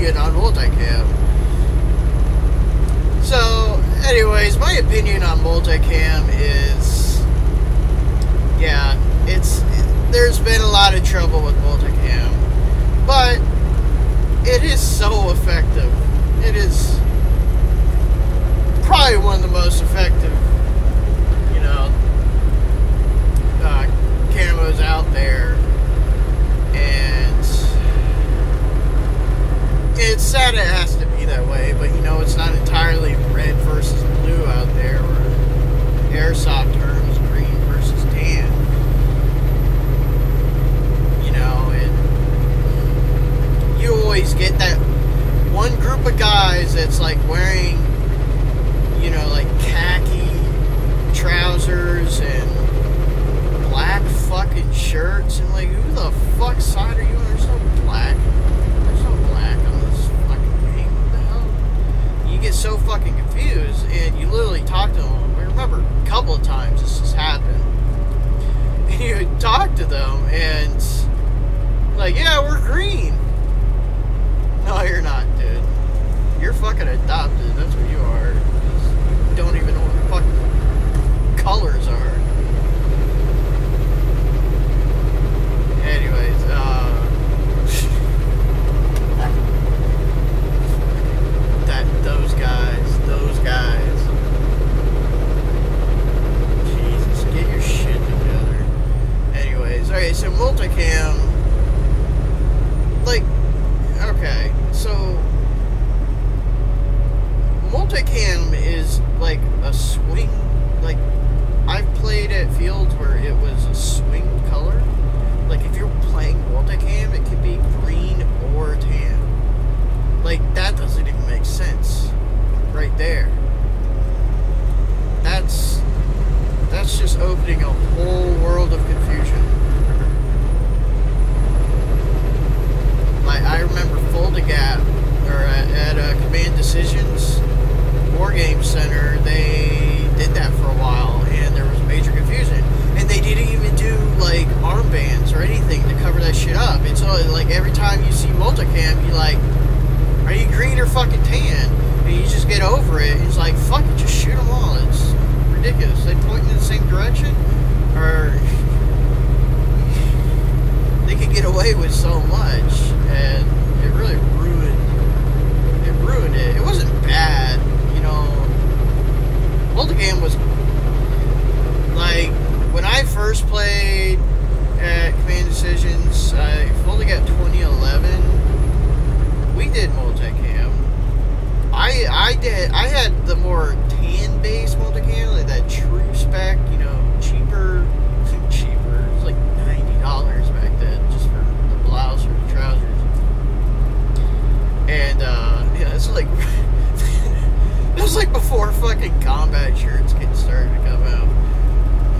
opinion on multicam. So, anyways, my opinion on multicam is, yeah, there's been a lot of trouble with multicam, but it is so effective. It is probably one of the most effective, camos out there, and it's sad it has to be that way, but it's not entirely red versus blue out there, or airsoft terms, green versus tan. And you always get that one group of guys that's like wearing, like khaki trousers and black fucking shirts, and like, who the fuck's side are you on? There's no black. There's no black on this fucking game. What the hell? You get so fucking confused, and you literally talk to them. I remember a couple of times this has happened. And you talk to them, and like, yeah, we're green. No, you're not, dude. You're fucking adopted. That's what you are. You don't even know what the fucking colors are. Anyways, those guys. Jesus, get your shit together. Anyways, okay, so multicam, like, okay, so multicam is like a swing, like, I've played at fields where it was a swing color. Like, if you're playing multicam, it could be green or tan. Like, that doesn't even make sense. Right there. That's just opening a whole world of confusion. Like, I remember Foldagap, or at Command Decisions War Game Center, they did that for a while, and there was major confusion. And they didn't even do, like, armbands or anything to cover that shit up. And so, like, every time you see multicam, you like, are you green or fucking tan? And you just get over it. It's like, fuck it, just shoot them all. It's ridiculous. They point in the same direction, or they could get away with so much, and it really ruined it. It wasn't bad, multicam was, like, when I first played at Command Decisions, I fully got 2011. We did multicam. I had the more tan-based multicam, like that true spec, cheaper. It was like $90 back then, just for the blouse or the trousers. And it's like it was like before fucking combat shirts getting started to come out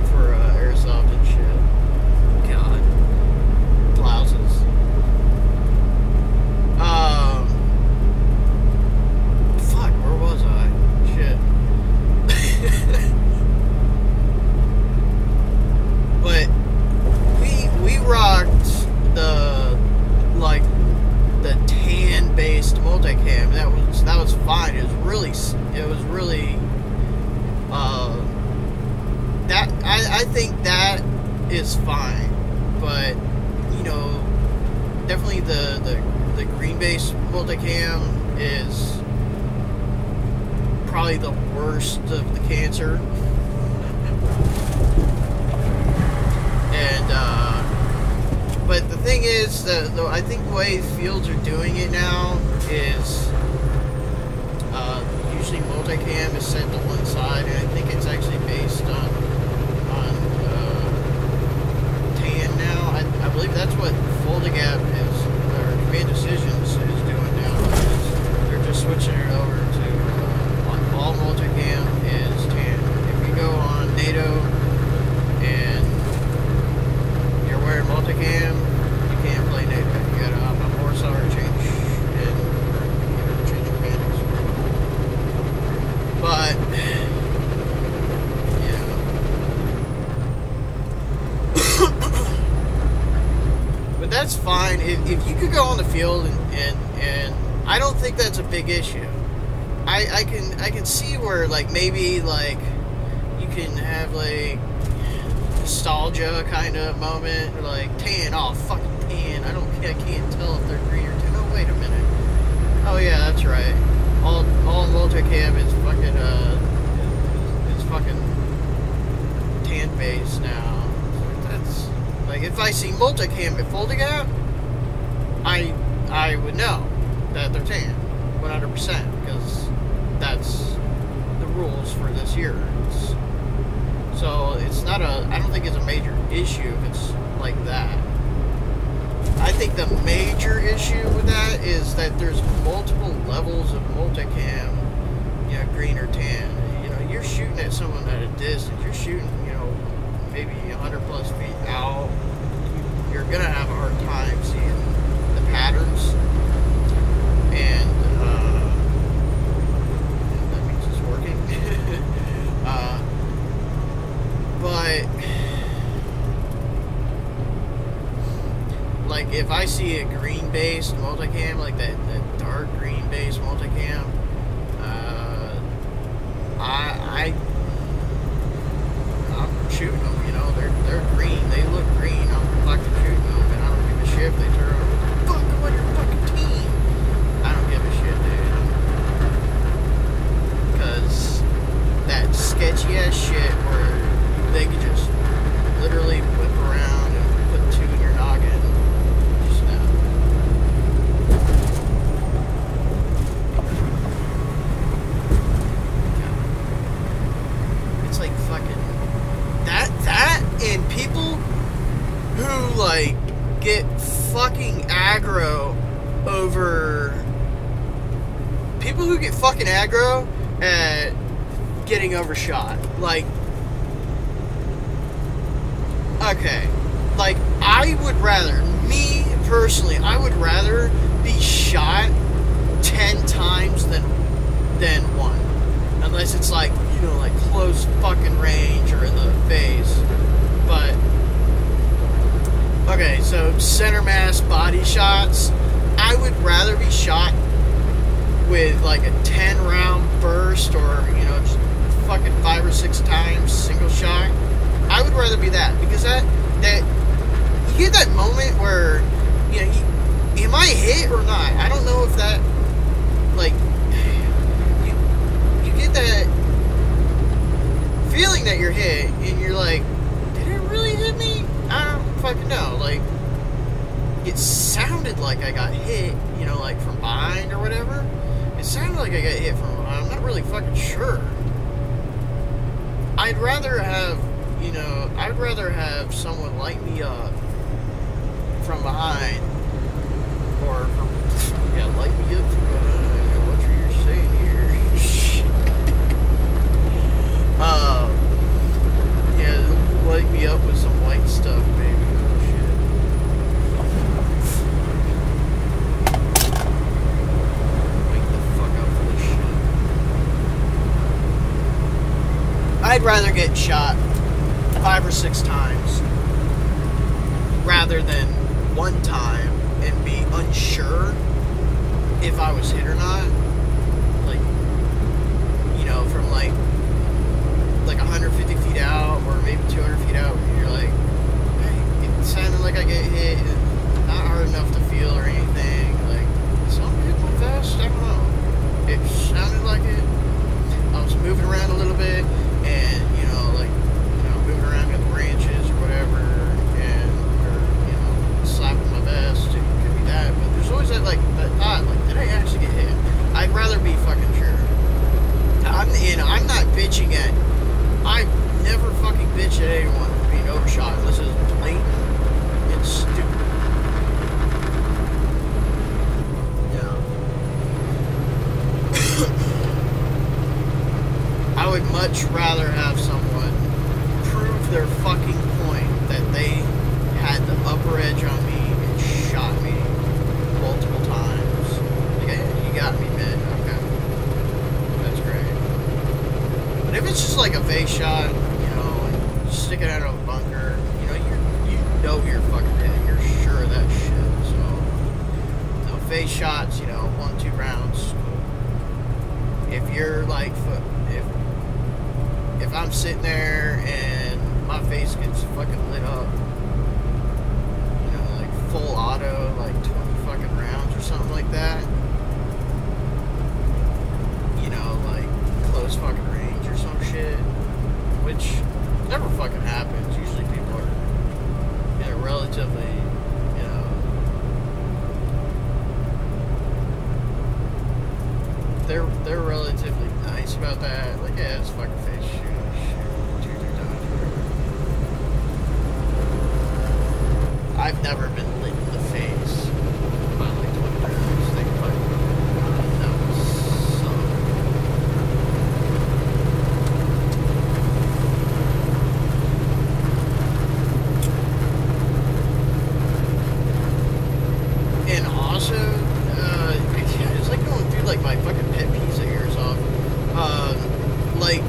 for airsoft and shit. God, blouses. Fuck, where was I? Shit. But we rocked the tan-based multicam. That was fine. It was really that I think that is fine, but definitely the green-based multicam is probably the worst of the cancer. And but the thing is, I think the way fields are doing it now is usually multicam is set to one side, and I think it's actually based on tan now. I believe that's what Foldagap is, or Command Decisions is doing now. They're just switching it over to all multicam is tan. If you go on NATO and you're wearing multicam, you can't play NATO. You gotta hop on Warsaw or change your panels. But but that's fine. If you could go on the field and I don't think that's a big issue. I can see where, like, maybe, like, you can have, like, nostalgia kind of moment, or like, tan, oh, fucking tan, I can't tell if they're green or tan. Oh, wait a minute. Oh, yeah, that's right. All Multicam is fucking tan base now. That's, like, if I see Multicam at folding out, I would know that they're tan, 100%, because that's the rules for this year. So it's not I don't think it's a major issue if it's like that. I think the major issue with that is that there's multiple levels of multicam, you know, green or tan. You know, you're shooting at someone at a distance, you're shooting, you know, maybe 100 plus feet out. You're gonna have a hard time seeing the patterns, and that means it's working. But like, if I see a green-based multicam, like that dark green-based multicam, I'm shooting them. You know, they're green. They look green. I'm fucking shooting them, and I don't give a shit if they turn over. Fuck, I'm on your fucking team. I don't give a shit, dude. Because that sketchy ass shit where they could just literally whip around and put two in your noggin. Just now. It's like fucking that and people who like get fucking aggro over people who get fucking aggro at getting overshot. Like, okay, like, I would rather, me personally, I would rather be shot 10 times than one. Unless it's like, you know, like close fucking range or in the face. But, okay, so center mass body shots, I would rather be shot with like a 10 round burst, or, you know, just fucking 5 or 6 times single shot. I would rather be that, because that you get that moment where, you know, am I hit or not? I don't know if that, like, you get that feeling that you're hit, and you're like, did it really hit me? I don't fucking know. Like, it sounded like I got hit, you know, like from behind or whatever. It sounded like I got hit from behind. I'm not really fucking sure. I'd rather have someone light me up from behind, or light me up from behind. What you're saying here? Light me up with some white stuff, baby. Oh shit. Wake the fuck up for this shit. I'd rather get shot 5 or 6 times rather than one time and be unsure if I was hit or not. Like, you know, from like 150 feet out, or maybe 200 feet out, and you're like, hey, it sounded like I get hit, and not hard enough to feel or anything. Like, something hit my vest, I don't know. It sounded like it. I was moving around a little bit, and, you know, like, moving around in the branches or whatever, and, or, you know, slapping my vest. It could be that, but there's always that, like, that thought, like, did I actually get hit? I'd rather be fucking sure. I'm not bitching at, I never fucking bitch at anyone for being overshot unless it's blatant and stupid. Yeah. I would much rather have someone prove their fucking point that they had the upper edge on me and shot me multiple times. Like, hey, you got me, man. Okay. That's great. But if it's just like a face shot, you know, and sticking out of a bunker, you know you're fucking hit. You're sure of that shit. So, no face shots, you know, 1-2 rounds, if you're like, if I'm sitting there and my face gets fucking lit up, you know, like full auto, like 20 fucking rounds or something like that, you know, like close fucking range or some shit, which never fucking happens. Usually people are, you know, relatively, you know, they're relatively nice about that. Like, yeah, it's fucking face shoot, 2, 3 times, whatever. I've never been lit in the face by like 20 rounds. They fucking, that was something. And also, it's like going through like my fucking pet peeves of airsoft. Like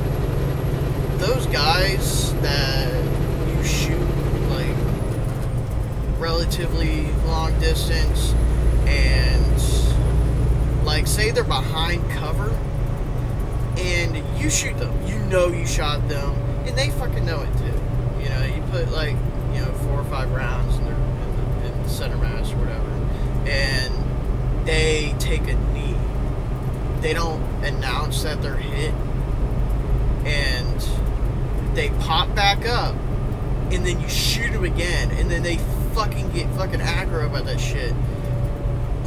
those guys that you shoot like relatively long distance, and like say they're behind cover, and you shoot them. You know you shot them, and they fucking know it too. You know, you put like, you know, 4 or 5 rounds in the center mass or whatever, and they take a knee. They don't announce that they're hit, and they pop back up, and then you shoot them again, and then they fucking get fucking aggro about that shit.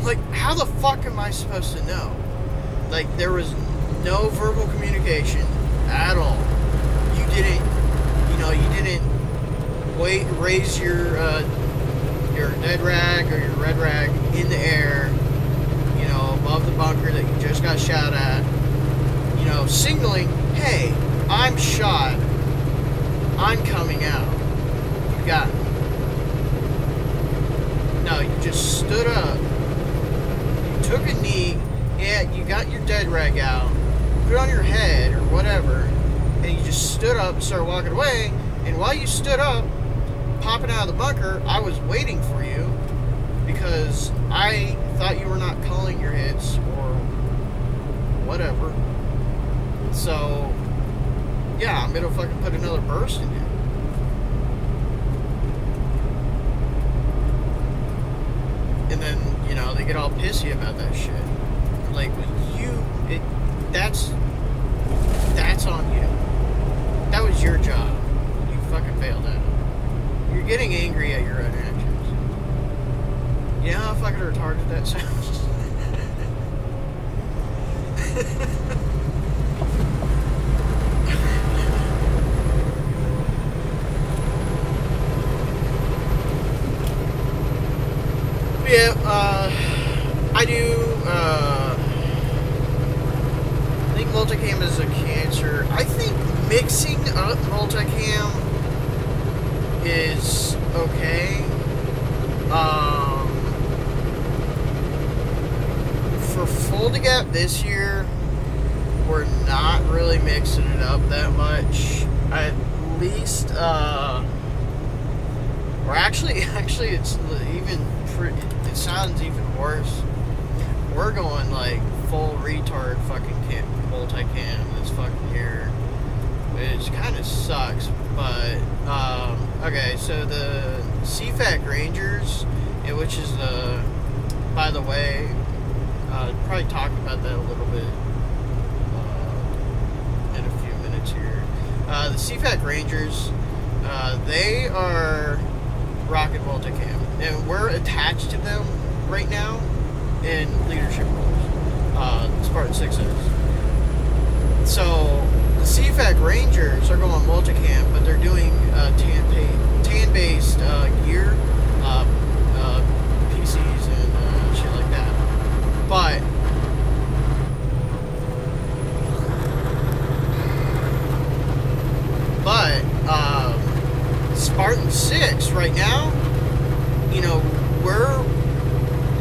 Like, how the fuck am I supposed to know? Like, there was no verbal communication at all. You didn't, you know, you didn't raise your dead rag or your red rag in the air, you know, above the bunker that you just got shot at, you know, signaling, hey, I'm shot, I'm coming out, you got me. No, you just stood up, you took a knee, yeah, you got your dead rag out, put it on your head or whatever, and you just stood up and started walking away. And while you stood up, popping out of the bunker, I was waiting for you because I thought you were not calling your hits or whatever. So, yeah, I'm gonna fucking put another burst in you. And then, you know, they get all pissy about that shit. Like, that's on you. That was your job. You fucking failed at it. You're getting angry at your own actions. You know how fucking retarded that sounds? Yeah, I do, I think Multicam is a cancer. I think mixing up Multicam is okay. For Full to Gap this year, we're not really mixing it up that much. At least, we're actually it's even it sounds even worse. We're going like full retard fucking multicam this fucking year, which kind of sucks. But okay, so the CFAC Rangers, which is the, by the way, probably talk about that a little bit in a few minutes here. The CFAC Rangers, they are rocking multicam, and we're attached to them right now in leadership roles. Spartan 6 is. So the CFAC Rangers are going multicam, but they're doing tan-based gear, PCs and shit like that. But Spartan 6 right now, you know, we're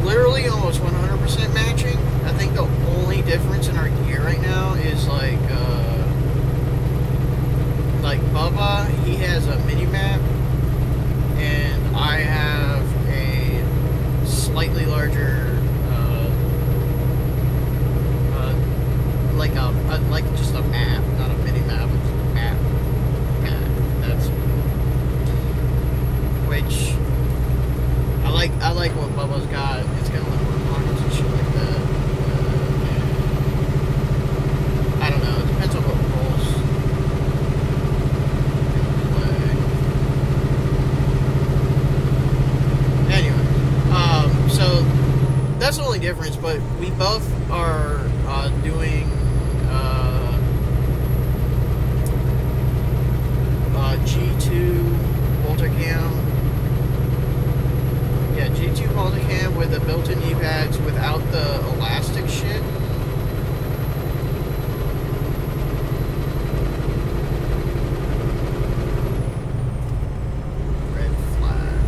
literally almost 100% matching. I think the only difference in our gear right now is like Bubba, he has a mini map, and I have a slightly larger like just a map, not a mini map. It's a map. That's which I like what Bubba's got. It's got a lot more pockets and shit like that. I don't know. It depends on what roles you play. Anyway, so that's the only difference. But we both are doing G2 Multicam. Yeah, G2 Multicam with the built-in knee pads without the elastic shit. Red flag.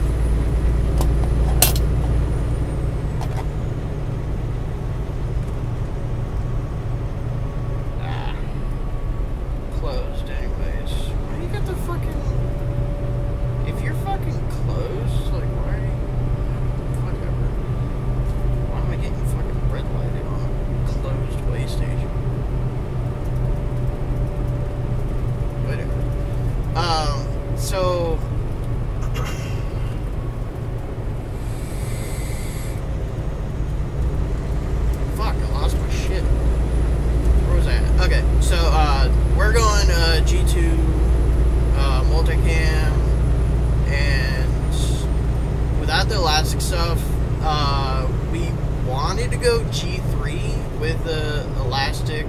Closed anyways. Why you got the fucking... If you're fucking closed, like, why are you... Whatever. Why am I getting fucking red lighted on a closed way station? Whatever. So... Fuck, I lost my shit. Where was I at? Okay, so, we're going, G2, Multicam, and without the elastic stuff, we wanted to go G3 with the elastic,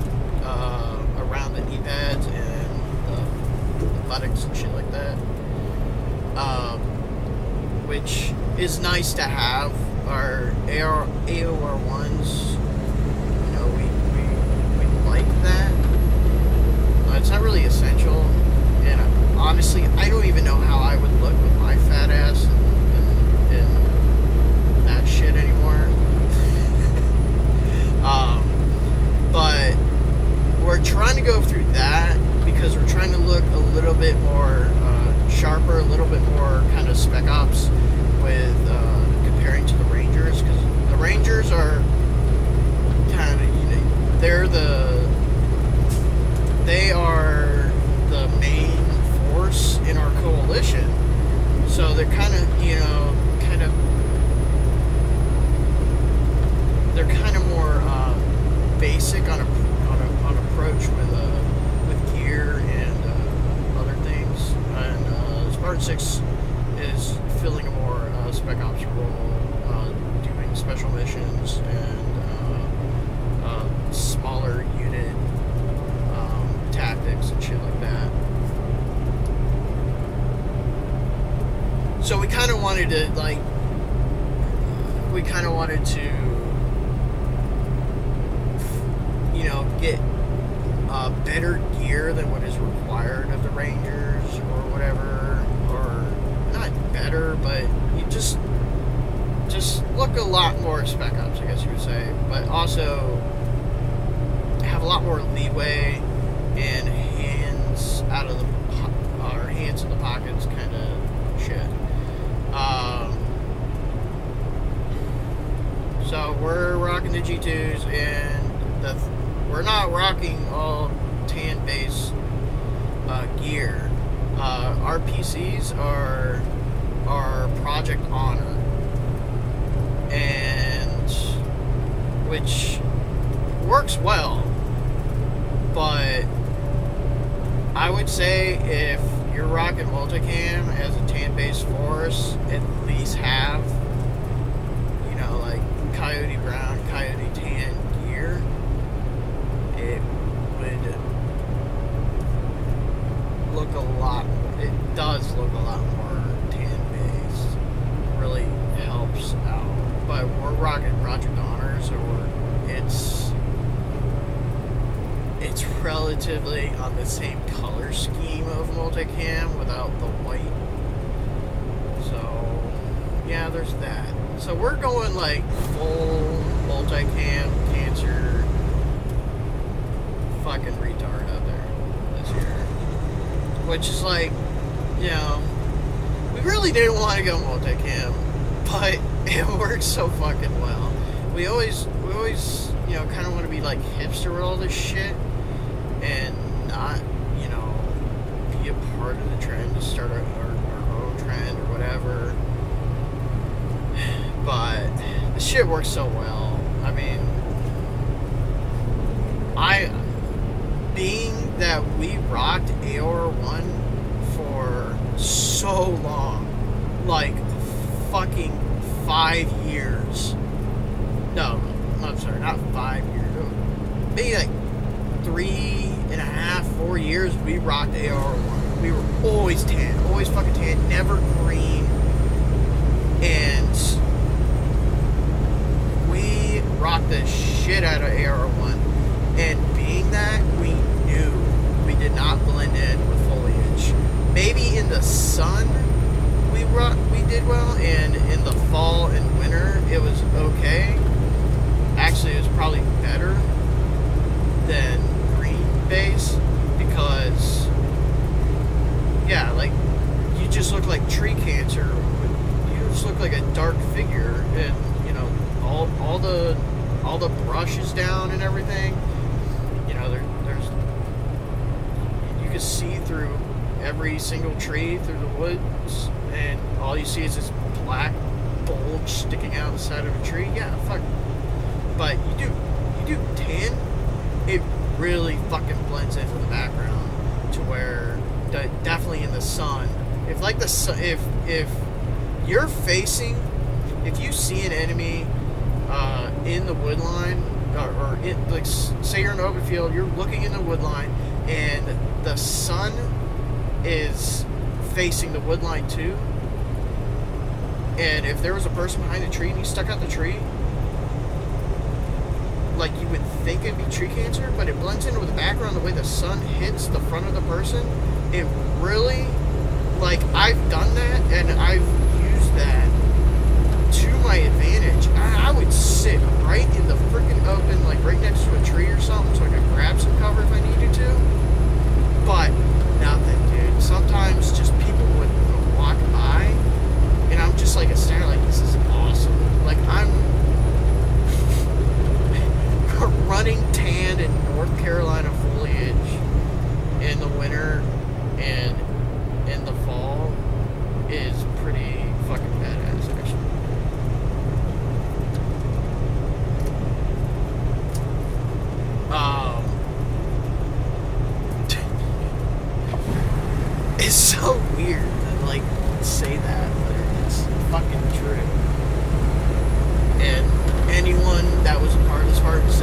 around the knee pads and the buttocks and shit like that, which is nice to have. Our AOR1s, you know, we like that. It's not really essential, and honestly, I don't even know how I would look with my fat ass and that shit anymore. But we're trying to go through that because we're trying to look a little bit more sharper, a little bit more kind of spec ops with comparing to the Rangers, because the Rangers are kind of, you know, they are the main force in our coalition, so they're kind of, you know, they're kind of more basic on approach with gear and other things, and Spartan 6 is filling a more spec ops role, doing special missions and smaller unit tactics and shit like that. So we kind of wanted to, like, you know, get better gear than what is required of the Rangers or whatever, or not better, but you just look a lot more spec ops, I guess you would say, but also have a lot more leeway and hands hands in the pockets kind of shit. So we're rocking the G2s, and we're not rocking all tan base gear. Our PCs are Project Honor, and which works well, but I would say if you're rocking Multicam as a tan-based force, at least have, you know, like Coyote Brown, Coyote Tan gear. It would look a lot, it does look a lot more tan-based. It really helps out. But we're rocking Project Honor, so it's relatively on the same color scheme of Multicam without the white. So yeah, there's that. So we're going like full Multicam cancer fucking retard out there this year. Which is like, you know, we really didn't want to go Multicam, but it works so fucking well. We always, you know, kind of want to be like hipster with all this shit. and not, you know, be a part of the trend, to start our own trend or whatever. But the shit works so well. I mean, being that we rocked AOR1 for so long, like fucking 5 years. No, I'm sorry, not 5 years. Maybe like 3.5, 4 years we rocked AOR1. We were always tan, always fucking tan, never green. And we rocked the shit out of AOR1. And being that, we knew we did not blend in with foliage. Maybe in the sun we did well, and in the fall and winter it was okay. Actually, it was probably better than green base, because yeah, like, you just look like tree cancer. You just look like a dark figure, and you know, all the brush is down and everything. You know, there's you can see through every single tree through the woods, and all you see is this black bulge sticking out the side of a tree. Yeah, fuck. But you do tan, it really fucking blends into the background, to where definitely in the sun, if like the sun, if you're facing, if you see an enemy in the wood line, or in, like, say you're in an open field, you're looking in the wood line, and the sun is facing the wood line too, and if there was a person behind the tree and you stuck out the tree, like, you would think it'd be tree cancer, but it blends into the background the way the sun hits the front of the person. It really, like, I've done that, and I've used that to my advantage. I would sit right in the freaking open, like right next to a tree or something, so I could grab some cover if I needed to. But nothing, dude. Sometimes just people would walk by, and I'm just like staring, like, this is awesome. Like, I'm running tan in North Carolina foliage in the winter and in the fall is pretty fucking badass, actually. It's so weird to, like, say that, but it's fucking true. And anyone that was a part of Spartan 6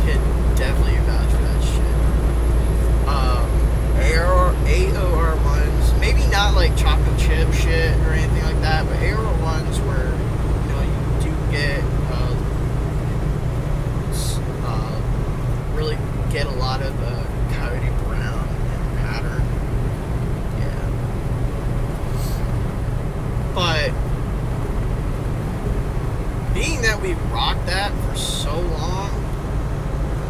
can definitely vouch for that shit. AOR ones, maybe not like chocolate chip shit or anything like that, but AOR ones where, you know, you do get really get a lot of the coyote brown pattern. Yeah. But being that we rocked that for so long,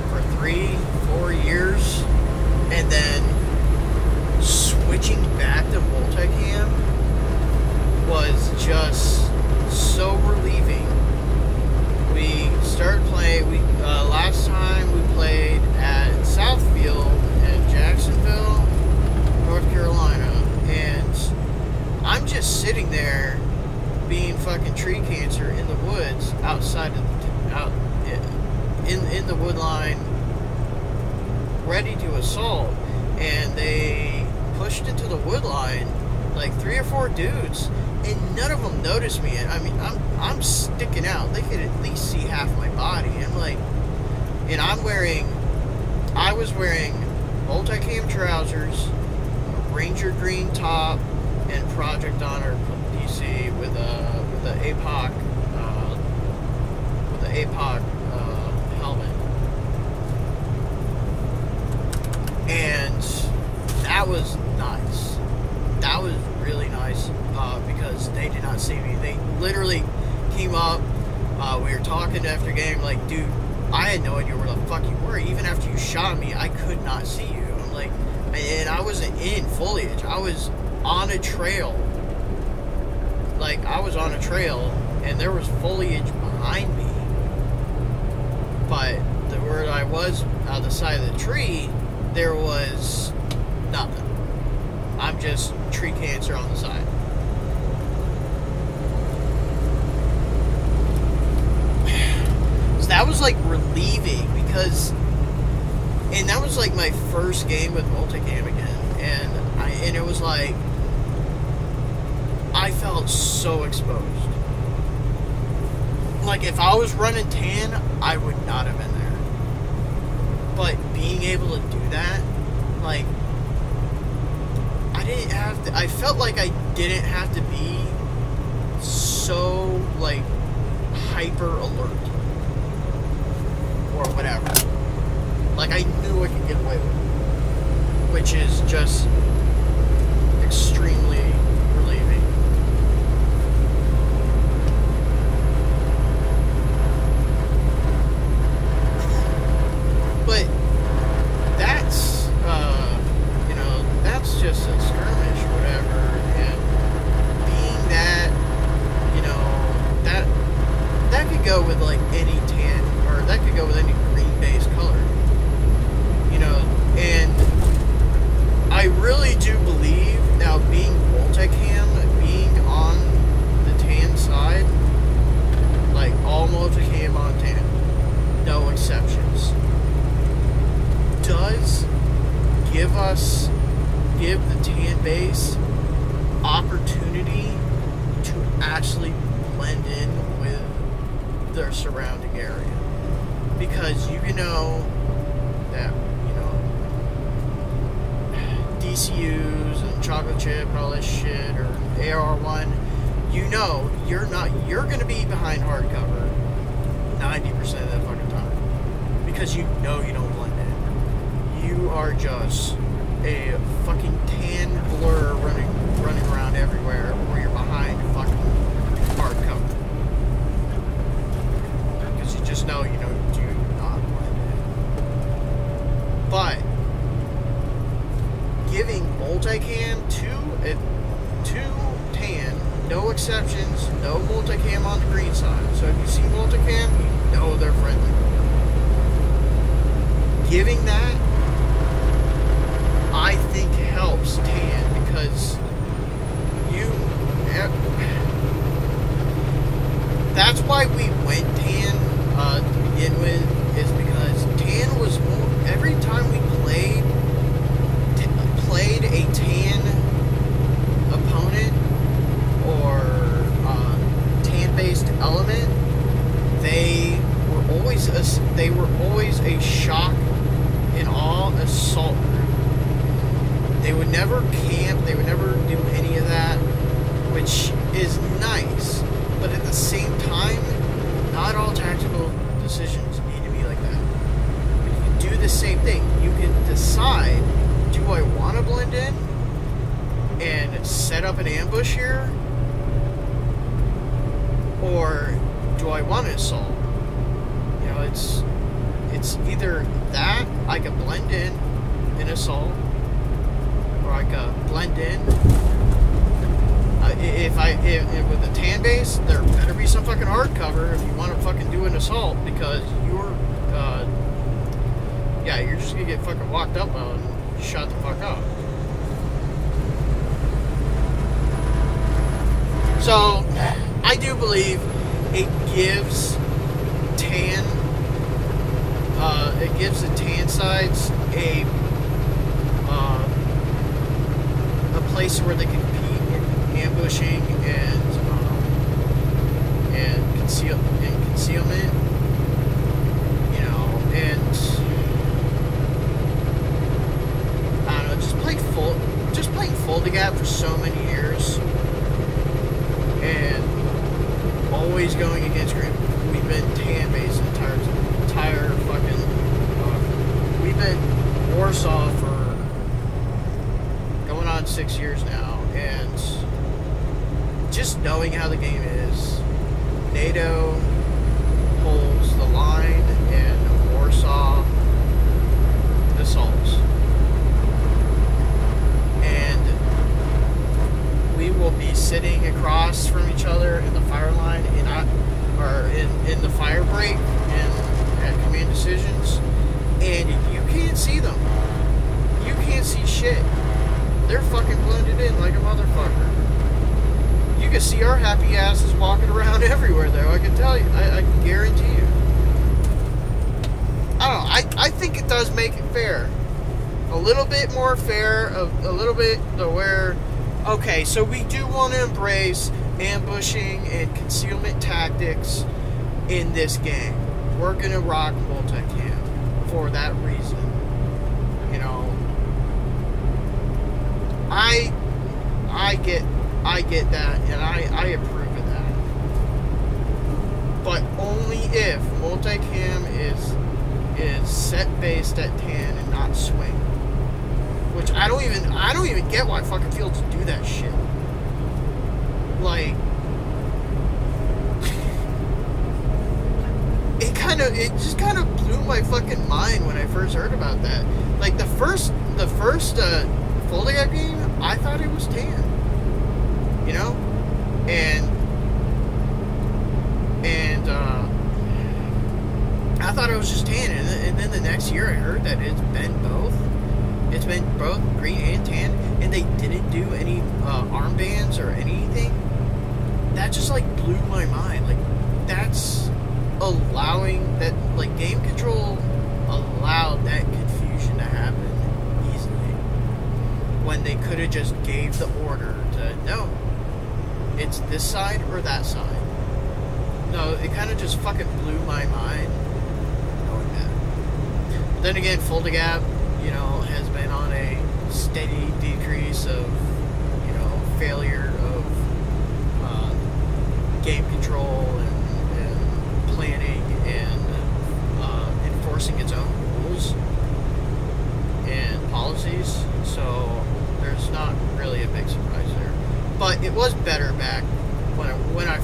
for 3-4 years, and then switching back to Multicam was just so relieving. We started playing, last time we played at Southfield in Jacksonville, North Carolina, and I'm just sitting there being fucking tree cancer in the woods outside of in the wood line, ready to assault, and they pushed into the wood line like 3 or 4 dudes, and none of them noticed me. I mean, I'm sticking out. They could at least see half my body. I'm like, and I was wearing Multicam trousers, a Ranger green top, and Project Honor PC with the APOC helmet, and that was nice. That was really nice, because they did not see me. They literally came up. We were talking after game, like, dude, I had no idea where the fuck you were. Even after you shot me, I could not see you. I'm like, and I wasn't in foliage. I was on a trail. Like, I was on a trail, and there was foliage behind me. But where I was on the side of the tree, there was nothing. I'm just tree cancer on the side. So that was like relieving because, and that was like my first game with Multicam again, and it was like I felt so exposed. Like if I was running tan, I would not have been there. But being able to do that, like I didn't have to. I felt like I didn't have to be so like hyper alert or whatever. Like I knew I could get away with it, which is just extremely relieving. But that's you know, that's just a skirmish or whatever, and being that, you know, that could go with like any tan, or that could go with any green based color, you know. And I really do believe now, being multicam, being on the tan side, like all multicam on tan, no exceptions, does give the tan base opportunity to actually blend in with their surrounding area, because you know that, you know, DCUs and chocolate chip and all this shit, or AR1, you know you're gonna be behind hardcover 90% of the fucking time, because you know you don't blend in. You are just a fucking tan blur running around everywhere, or you're behind fucking hardcover, because you just know, you know, do not blend in. But giving multicam to tan, no exceptions, no multicam on the green side. So if you see multicam, you know they're friendly. Giving that, I think, helps tan, because that's why we went tan to begin with, is because tan was more, every time we played a tan opponent or tan based element, they were always a shock and awe assault group. They would never camp, they would never do any of that, which is nice, but at the same time, not all tactical decisions need to be like that. But you can do the same thing. You can decide, do I want to blend in and set up an ambush here, or do I want to assault? You know, it's either that, I can blend in and assault, or I can blend in. If with the tan base, there better be some fucking hardcover if you want to fucking do an assault, because you're just gonna get fucking walked up on and shot the fuck up. So I do believe it gives the tan sides a place where they can compete in ambushing and concealment, you know, and I don't know, just playing full the gap for so many years, and always going against green. We've been tan based entire fucking. We've been Warsaw for going on 6 years now, and just knowing how the game is, NATO holds the line, and Warsaw assaults, and we will be sitting across from each other in the fire line, in the fire break, and at command decisions, and you can't see them. they're fucking blended in like a motherfucker. You can see our happy asses walking around everywhere, though. I can tell you. I can guarantee you. I don't know. I think it does make it fair. A little bit more fair. A little bit to where... Okay, so we do want to embrace ambushing and concealment tactics in this game. We're going to rock Multicam for that reason. You know... I get that, and I approve of that. But only if Multicam is set based at 10 and not swing. Which I don't even get why fucking fields do that shit. Like it just kind of blew my fucking mind when I first heard about that. Like the first folding up game, I thought it was 10. You know? And I thought it was just 10, and then the next year I heard that it's been both. It's been both green and tan, and they didn't do any armbands or anything. That just like blew my mind. Like that's allowing that, like game control allowed that confusion to happen easily when they could have just gave the order to no. It's this side or that side. No, it kind of just fucking blew my mind knowing that. But then again, Folding App, you know, has been on a steady decrease of, you know, failure of game control and planning and enforcing its own rules and policies. So there's not really a big surprise there. But it was better back when I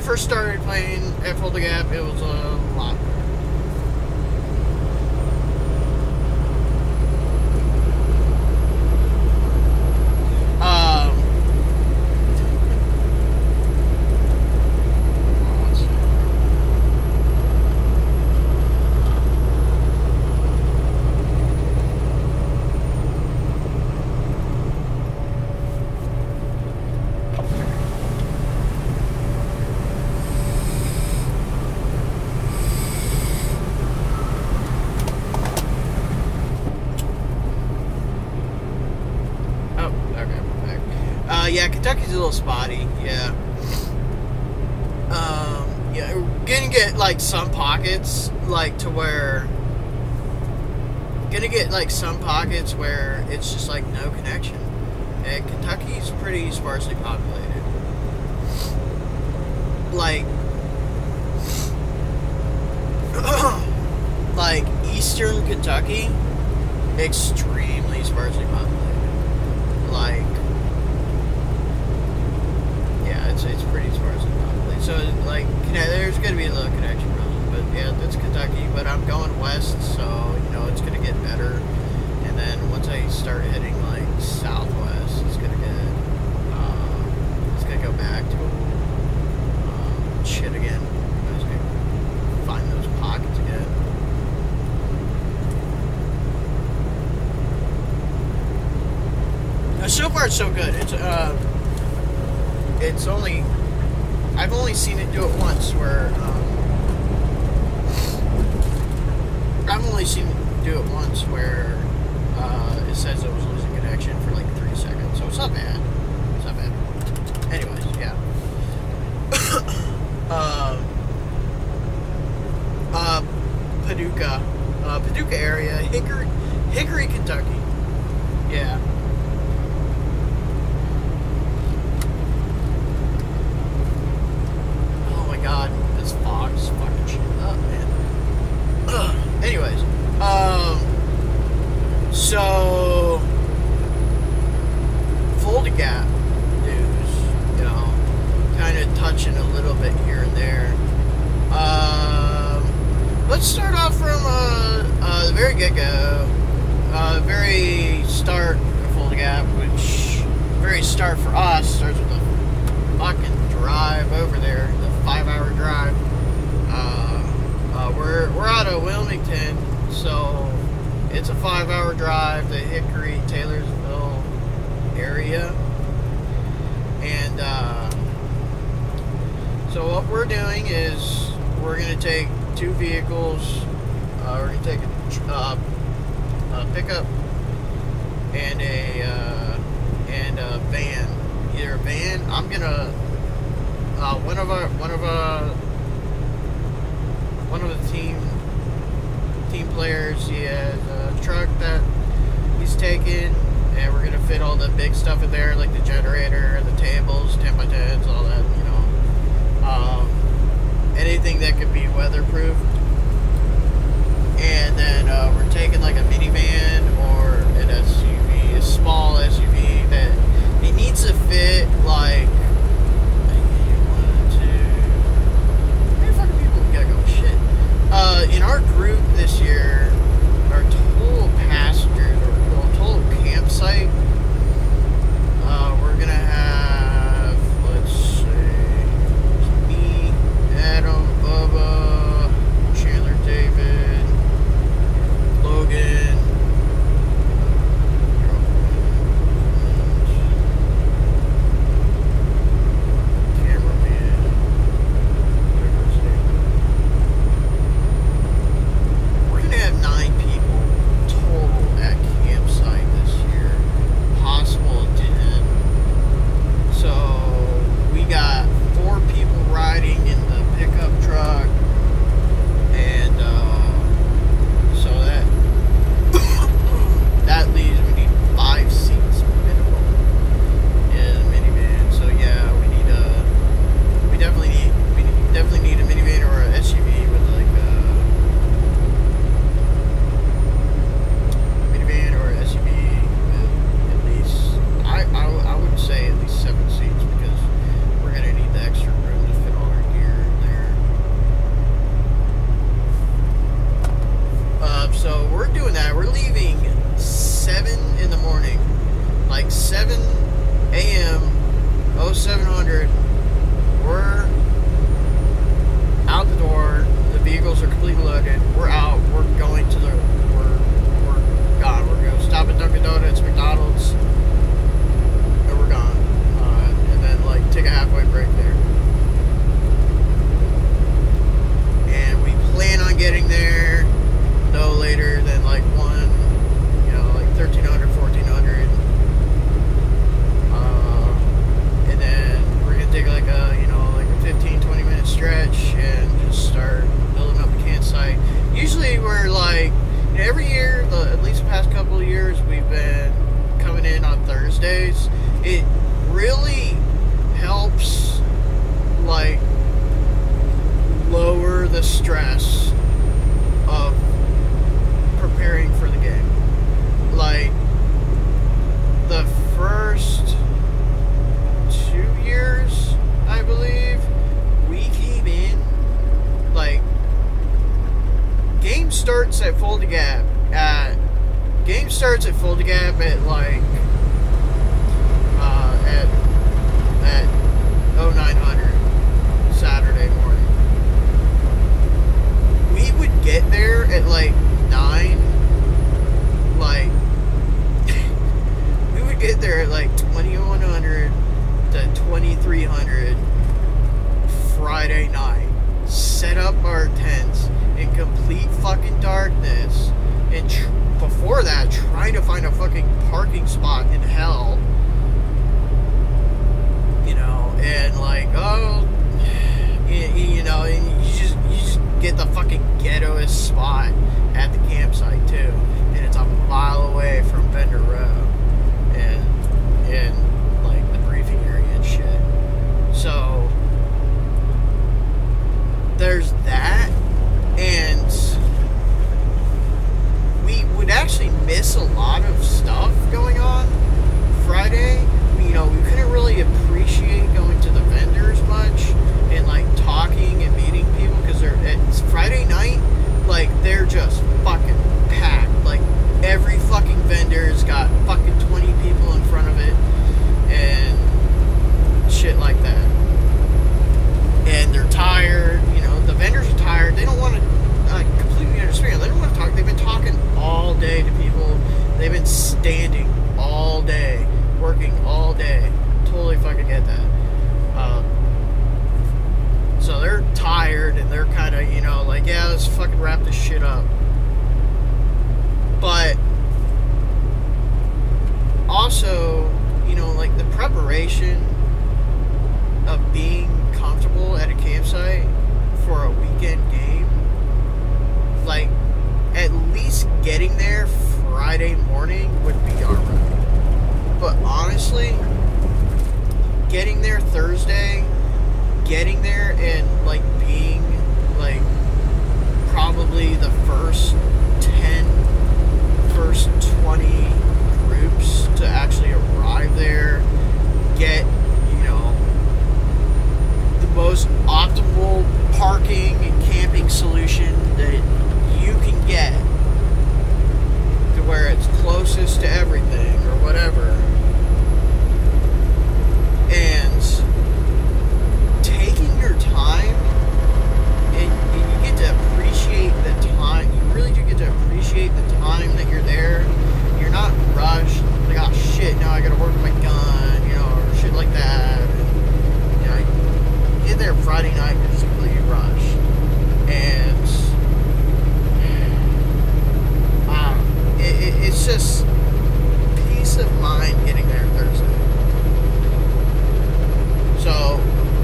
first started playing at Folding App. It was a lot better. Yeah, Kentucky's a little spotty, yeah. Yeah, we're gonna get, like, some pockets, like, to where... Gonna get, like, some pockets where it's just, like, no connection. And Kentucky's pretty sparsely populated. Like... like, eastern Kentucky, extremely sparsely populated. Like... it's pretty sparsely populated. So, like, there's going to be a little connection problem. But, yeah, that's Kentucky. But I'm going west, so, you know, it's going to get better. And then once I start heading, like, southwest, it's going to go back to shit again. I'm just going to find those pockets again. So far, it's so good. I've only seen it do it once where, it says it was losing connection for like 3 seconds, so it's not bad. It's not bad. Anyways, yeah. Paducah area, Hickory, Kentucky. Yeah. God, this fog's fucking shit up, man. Anyways, so Folding Gap news, you know, kind of touching a little bit here and there. Let's start off from the very get-go, very start of Folding Gap, which very start for us starts with a fucking drive over there. 5-hour drive. We're out of Wilmington, so it's a 5-hour drive to Hickory, Taylorsville, area. And so what we're doing is we're going to take 2 vehicles. We're going to take a pickup and a van. Either a van. I'm gonna one of the team players. He has a truck that he's taking, and we're gonna fit all the big stuff in there, like the generator, the tables, 10x10s, all that. Anything that could be weatherproof. And then we're taking like a minivan or an SUV, a small SUV that it needs to fit like 1, 2. How many fucking people we gotta go? Shit. In our group this year, our total passengers or total campsite, we're gonna have, let's see, me, Adam, Bubba, Chandler, David, Logan, cameraman, we're gonna have 9 people total at campsite this year, possible 10. So we got 4 people riding in the pickup truck, and so that leaves, we need 5 seats minimum in a minivan. So yeah, we definitely need a minivan or an SUV with like a minivan or an SUV with at least, I would say at least 7 seats, because we're gonna need the extra room to fit all our gear in there. So we're doing that. We're leaving 7 in the morning, like 7 a.m. 0700. We're out the door. The vehicles are completely loaded. We're out. We're going to we're gone. We're going to stop at Dunkin' Donuts, McDonald's, and we're gone. And then like take a halfway break there. And we plan on getting there no later than like 1300, 1400. And then we're gonna take like a 15-20 minute stretch and just start building up a campsite. Usually we're like, every year, at least the past couple of years, we've been coming in on Thursdays. It really helps like lower the stress of preparing for the game. Like the first 2 years, I believe, we came in like, game starts at Fulda Gap at like at 0900 Saturday morning. We would get there at like 9, like we would get there at like 2100 to 2300 Friday night, set up our tents in complete fucking darkness, and before that trying to find a fucking parking spot in hell, and like, and you just get the fucking ghettoest spot at the campsite too, and it's a mile away from Bender Road and like the briefing area and shit. So there's that, and we would actually miss a lot of stuff going on Friday. We couldn't really appreciate going to the vendors much and like talking and meeting people, because it's Friday night, like they're just fucking packed. Like every fucking vendor's got fucking 20 people in front of it and shit like that. And they're tired, the vendors are tired. They don't want to, completely understand. They don't want to talk. They've been talking all day to people. They've been standing all day, working fucking wrap this shit up. But also, like the preparation of being comfortable at a campsite for a weekend game, like at least getting there Friday morning would be alright. But honestly, getting there Thursday, getting there and like being like probably the first 20 groups to actually arrive there, get, the most optimal parking and camping solution that you can get to where it's closest to everything or whatever. And taking your time, and you get to appreciate the time. You really do get to appreciate the time that you're there. You're not rushed, like, oh shit, now I gotta work with my gun, or shit like that. And, you get there Friday night, you're just completely rushed. And it's just peace of mind getting there Thursday. So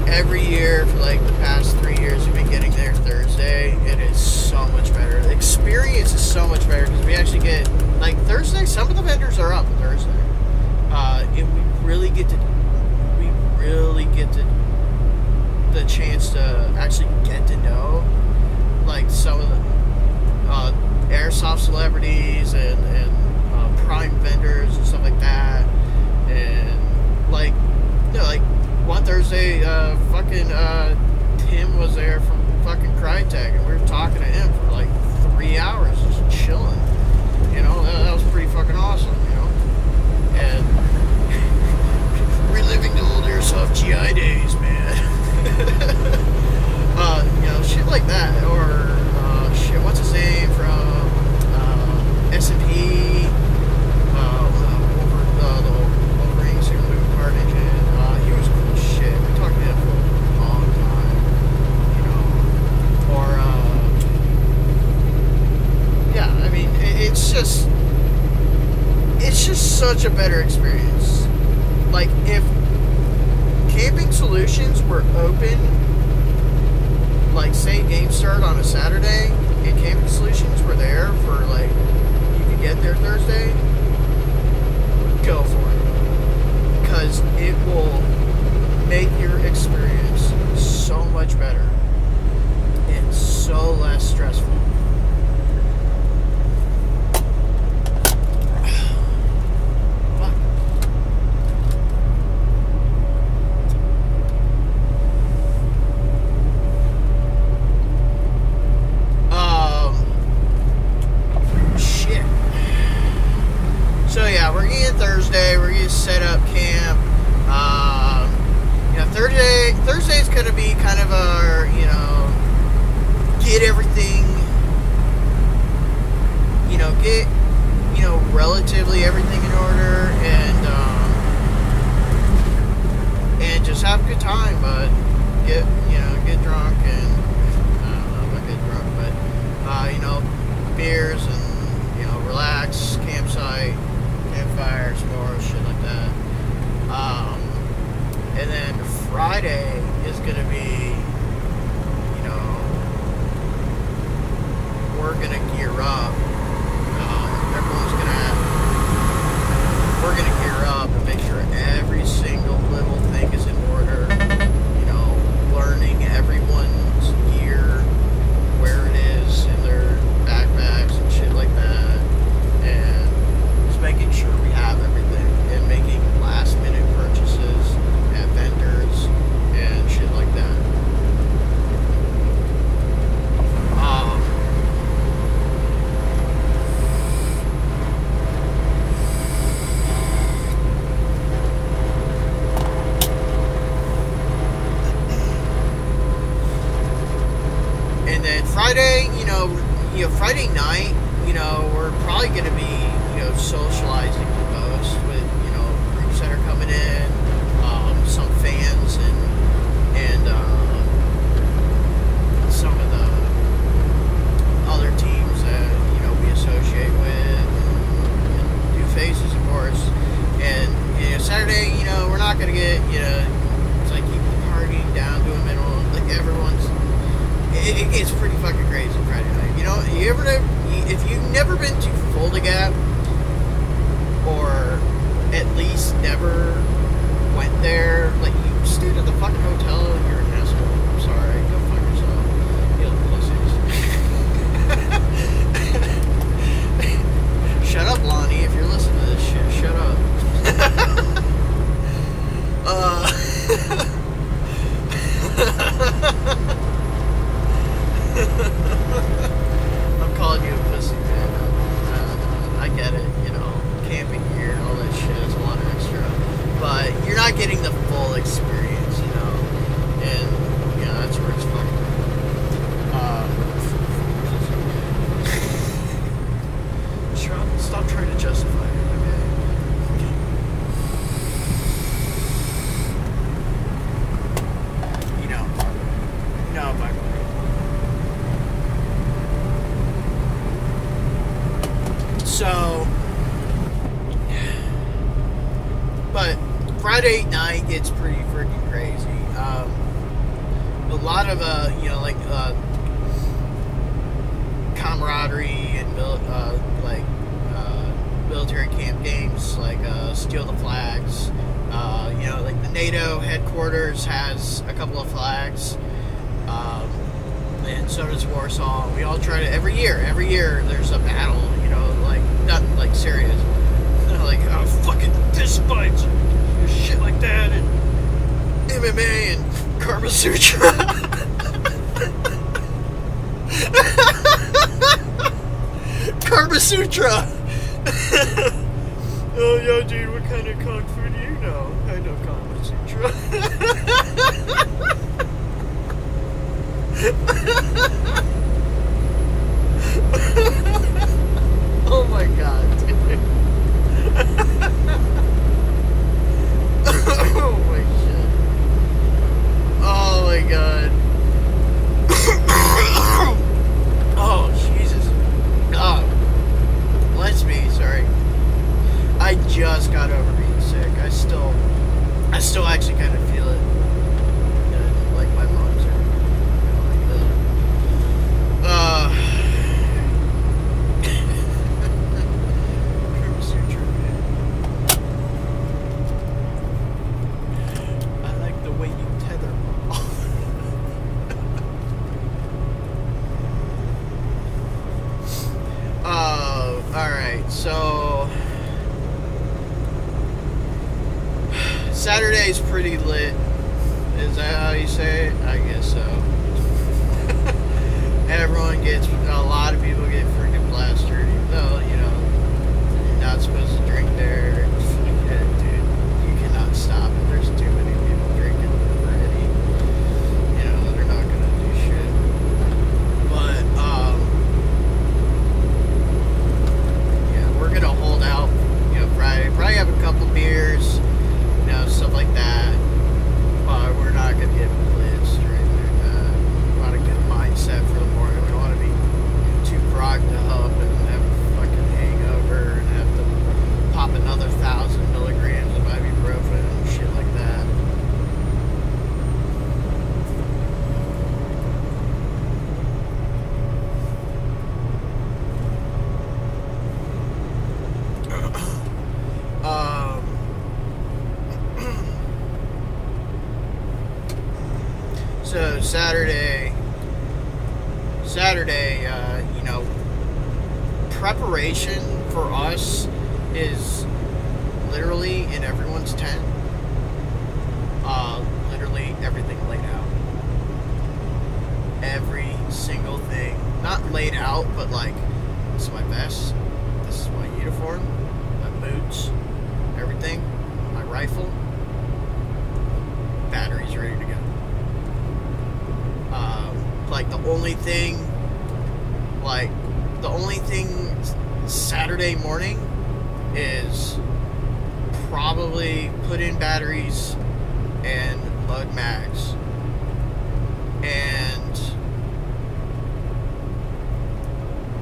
every year for like the past 3 years, we've been getting there Thursday. It is so much better. The experience is so much better because we actually get, like, Thursday. Some of the vendors are up Thursday, and we really get the chance to actually get to know, like, some of the airsoft celebrities and prime vendors and stuff like that. And like, like one Thursday, Tim was there from fucking Crytek, and we were talking to him for like 3 hours, just chilling. That was pretty fucking awesome, And reliving the old airsoft GI days, man. Shit like that, or shit. What's his name from S&P? The Wolverine Super Movie Card Engine. He was cool as shit. We talked to him for a long time, Or yeah, I mean, it's just such a better experience. Like, if Camping Solutions were open, like, say game start on a Saturday, and Camping Solutions were there for, like, you could get there Thursday, go for it. Because it will make your experience so much better and so less stressful. Thursday, we're gonna set up camp. Thursday's gonna be kind of our, get everything, get, relatively everything in order, and just have a good time, but get drunk, and I don't know if I get drunk, but beers and relax, campsite, campfire, s'mores, shit like that. And then Friday is gonna be, we're gonna gear up. We're gonna gear up and make sure every single little thing is in order. Learning everyone's gear, where it is in their backpacks and shit like that, and just making sure we have everything, and making last minute purchases at vendors and shit like that. And then Friday, Friday night, we're probably going to be, socializing the most with, groups that are coming in, some fans, and some of the it's pretty fucking crazy Friday night. You know, if you've never been to Fulda Gap, or at least never went there, like, you stayed at the fucking hotel and you're an asshole. I'm sorry. Go fuck yourself. You little pussies. Shut up, Lonnie. If you're listening to this shit, shut up. I'm calling you a pussy, man. I get it, you know, camping gear, all that shit is a lot extra. But you're not getting the full experience, you know. And, you know, that's where it's fucking. Stop trying to justify it, okay? You know. No, by the way. So, but Friday night gets pretty freaking crazy. A lot of you know, like camaraderie and military camp games, like Steal the Flags. You know, like the NATO headquarters has a couple of flags, and so does Warsaw. We all try to every year there's a battle. You know, like not like serious. Like, oh, fucking fist fights and shit like that, and MMA and Karma Sutra. Karma Sutra. Oh yeah, dude, what kind of kung fu do you know? I know Karma Sutra. Oh my god, dude. Oh my shit. Oh my god. Oh Jesus. Oh. Bless me, sorry. I just got over being sick. I still actually kind of feel it. Like my lungs are like that. I like the way you tether. Alright, so Saturday's pretty lit. Is that how you say it? I guess so. Everyone gets, a lot of people get freaking plastered, even though, you know, you're not supposed to drink there. Dude, you cannot stop it. There's too many people drinking already. You know, they're not gonna do shit. But, yeah, we're gonna hold out, you know, Friday. Probably have a couple beers, you know, stuff like that. But we're not gonna get blitzed or anything like that. We want a good mindset for the morning. We don't want to be too grogged up and have a fucking hangover and have to pop another 1,000 milligrams of ibuprofen and shit like that. So Saturday, you know, preparation for us is literally in everyone's tent. Literally everything laid out. Every single thing. Not laid out, but like, this is my vest, this is my uniform, my boots, everything, my rifle, batteries ready to go. Like the only thing Saturday morning is probably put in batteries and load mags. And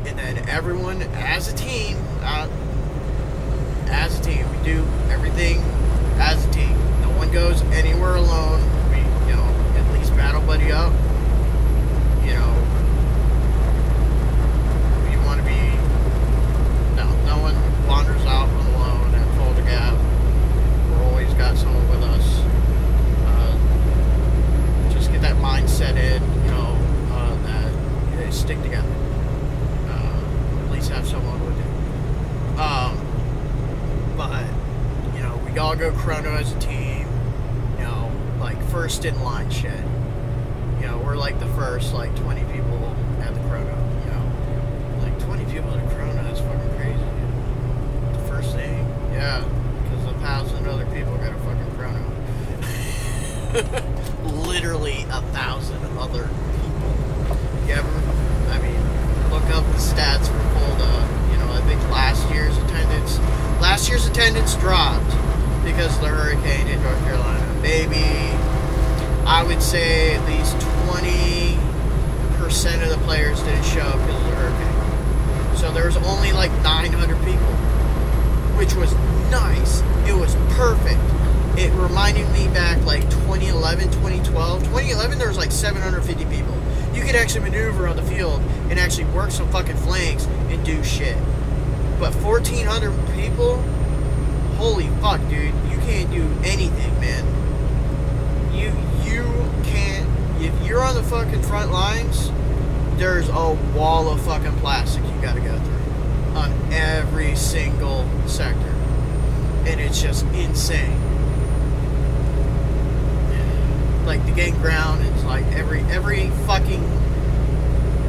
then everyone as a team, we do everything as a team. No one goes anywhere alone. We, you know, at least battle buddy up. You know, always stick together. At least have someone with you. But, you know, we all go chrono as a team. You know, like first in line shit. You know, we're like the first, like 20 people at the chrono. You know, like 20 people at a chrono, that's fucking crazy, dude. The first thing, yeah, because 1,000 other people got a fucking chrono. Literally 1,000 other people. You ever, I mean, look up the stats for Fulda. You know, I think last year's attendance dropped because of the hurricane in North Carolina. Maybe, I would say at least 20% of the players didn't show up because of the hurricane. So there was only like 900 people, which was nice. It was perfect. It reminded me back like 2011, 2012. 2011, there was like 750 people. You could actually maneuver on the field and actually work some fucking flanks and do shit. But 1,400 people? Holy fuck, dude. You can't do anything, man. You can't... If you're on the fucking front lines, there's a wall of fucking plastic you gotta go through on every single sector. And it's just insane. Like, to gain ground, it's like every fucking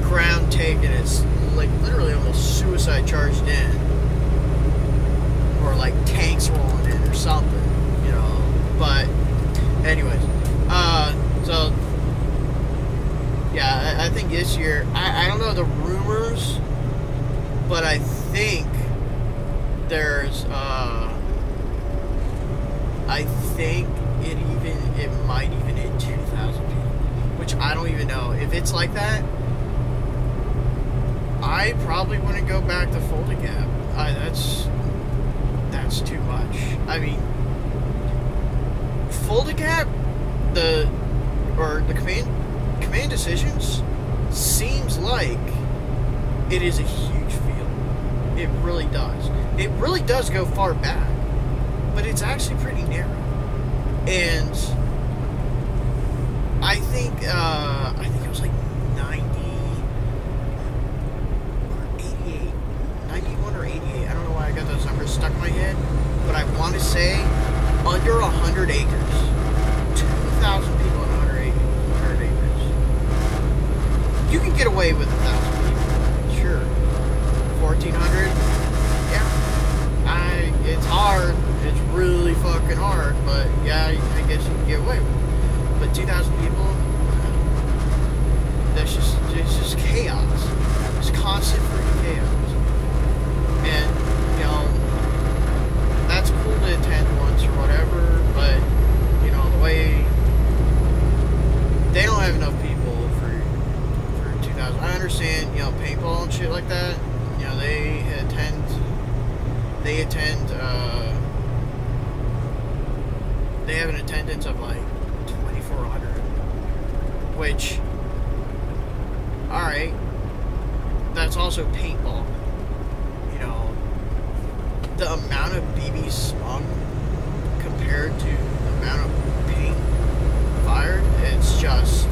ground taken is like literally almost suicide charged in, or like tanks rolling in or something, you know. But anyways, so yeah, I think this year, I don't know the rumors, but I think there's I think it might even hit 2,000 people, which I don't even know. If it's like that, I probably wouldn't go back to Fulda Gap. That's too much. I mean, Fulda Gap, the command decisions seems like it is a huge field. It really does. It really does go far back, but it's actually pretty narrow. And I think it was like 90 or 88, 91 or 88. I don't know why I got those numbers stuck in my head, but I want to say under 100 acres, 2,000 people in 100 acres. You can get away with 1,000 people, sure. 1,400, yeah. It's hard. It's really fucking hard, but yeah, I guess you can get away with it. But 2,000 people, it's just chaos. It's constant freaking chaos. And, you know, that's cool to attend once or whatever, but, you know, the way they don't have enough people for 2,000. I understand, you know, paintball and shit like that. You know, they attend, they have an attendance of like 2,400, which, alright, that's also paintball. You know, the amount of BBs slung compared to the amount of paint fired, it's just,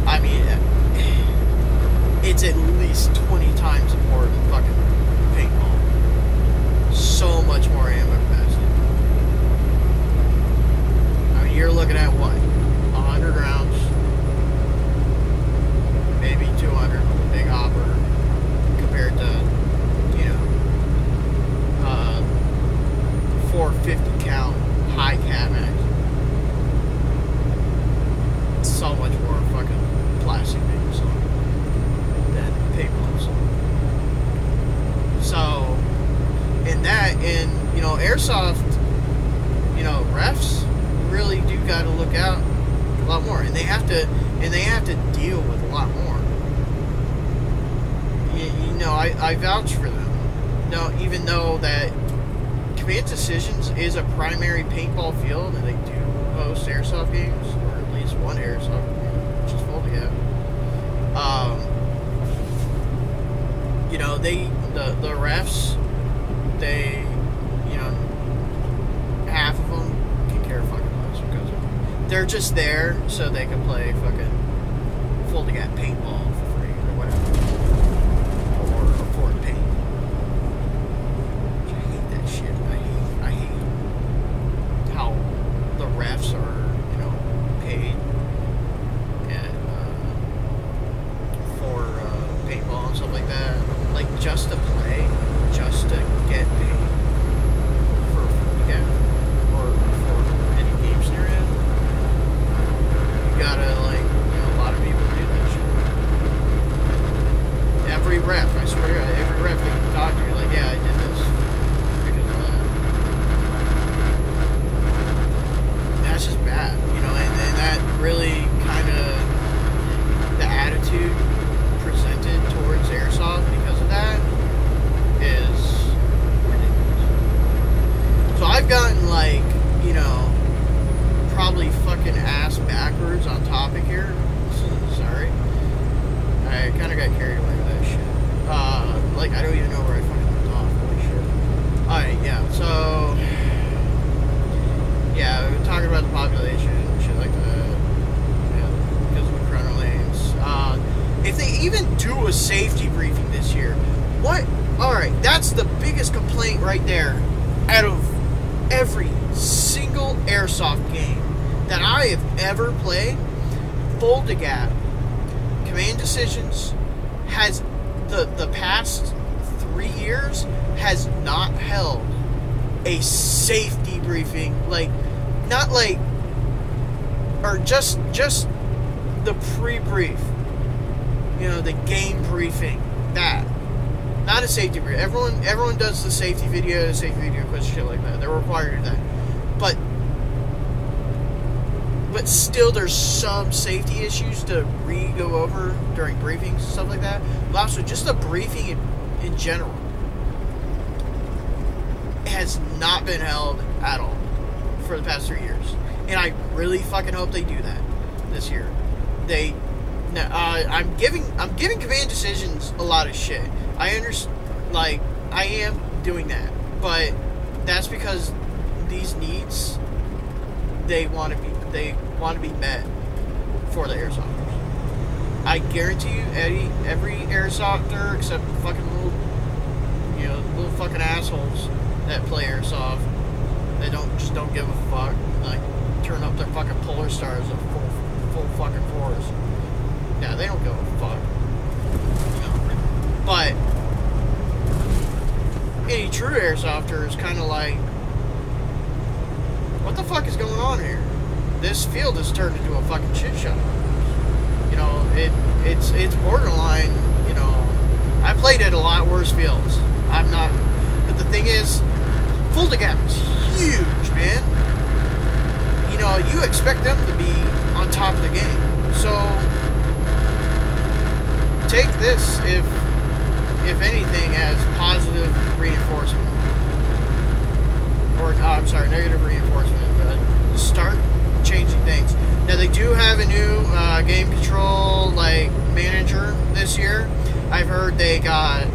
I mean, it's at least 20 times more than fucking paintball. So much more ammo capacity. I mean, you're looking at what? 100 rounds, maybe 200 with a big hopper, compared to, you know, 450 cal high cat mag. So much more fucking plastic things than paintballs. So, in that, you know, airsoft, you know, refs really do got to look out a lot more, and they have to deal with a lot more. You know, I vouch for them. No, even though that Command Decisions is a primary paintball field, and they do host airsoft games, or at least one airsoft game, which is Fulda Gap. You know, the refs, they, you know, half of them can care fucking less because they're just there so they can play fucking folding at paintball for free or whatever, or for paint. I hate that shit. I hate how the refs are, you know, paid and for paintball and stuff like that, like just to play, just to get paid for yeah, or for any game scenario. You gotta, like, you know, a lot of people do that shit. Every ref, I swear to God, every ref that you talk to, you're like, yeah, I did this because of that. That's just bad, you know, and that really kind of, the attitude presented towards airsoft because of that is ridiculous. So I've gotten, like, you know, probably fucking ass backwards on topic here. Sorry. I kind of got carried away with that shit. Like, I don't even know where I fucking went off. Holy shit. Alright, yeah, so... Yeah, we were talking about the population and shit like that. Yeah, because of the chrono lanes. If they even do a safety briefing this year, what? Alright, that's the biggest complaint right there out of every single airsoft game that I have ever played. Fold the Gap, Command Decisions has the past 3 years has not held a safety briefing, like, not like, or just the pre-brief, you know, the game briefing, that, not a safety brief. Everyone does the safety video quiz, shit like that. They're required to do that, but still there's some safety issues to go over during briefings, stuff like that. But also just the briefing in general has not been held at all for the past 3 years, and I really fucking hope they do that this year. I'm giving Command Decisions a lot of shit. I understand, like, I am doing that, but that's because these needs they want to be met for the airsofters. I guarantee you, every airsofter except fucking little fucking assholes that play airsoft, they don't give a fuck, like, turn up their fucking Polar Stars at full fucking force. Yeah, they don't give a fuck. But any true airsofter is kind of like, what the fuck is going on here? This field has turned into a fucking shit show. You know, it's borderline, you know, I played at a lot worse fields. I'm not, but the thing is, Full Gap is huge, man. You know, you expect them to be on top of the game. So, take this, if anything, as positive reinforcement. Or, I'm sorry, negative reinforcement. But start changing things. Now, they do have a new game control, like, manager this year. I've heard they got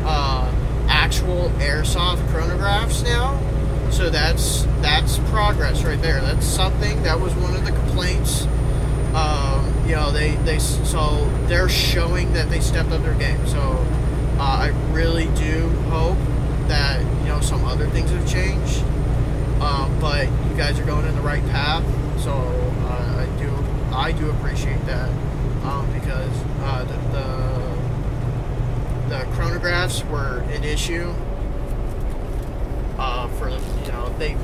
actual airsoft chronographs now. So that's progress right there. That's something that was one of the complaints. You know, so they're showing that they stepped up their game. So I really do hope that, you know, some other things have changed. But you guys are going in the right path. So I do appreciate that, because the chronographs were an issue. For the, you know, they've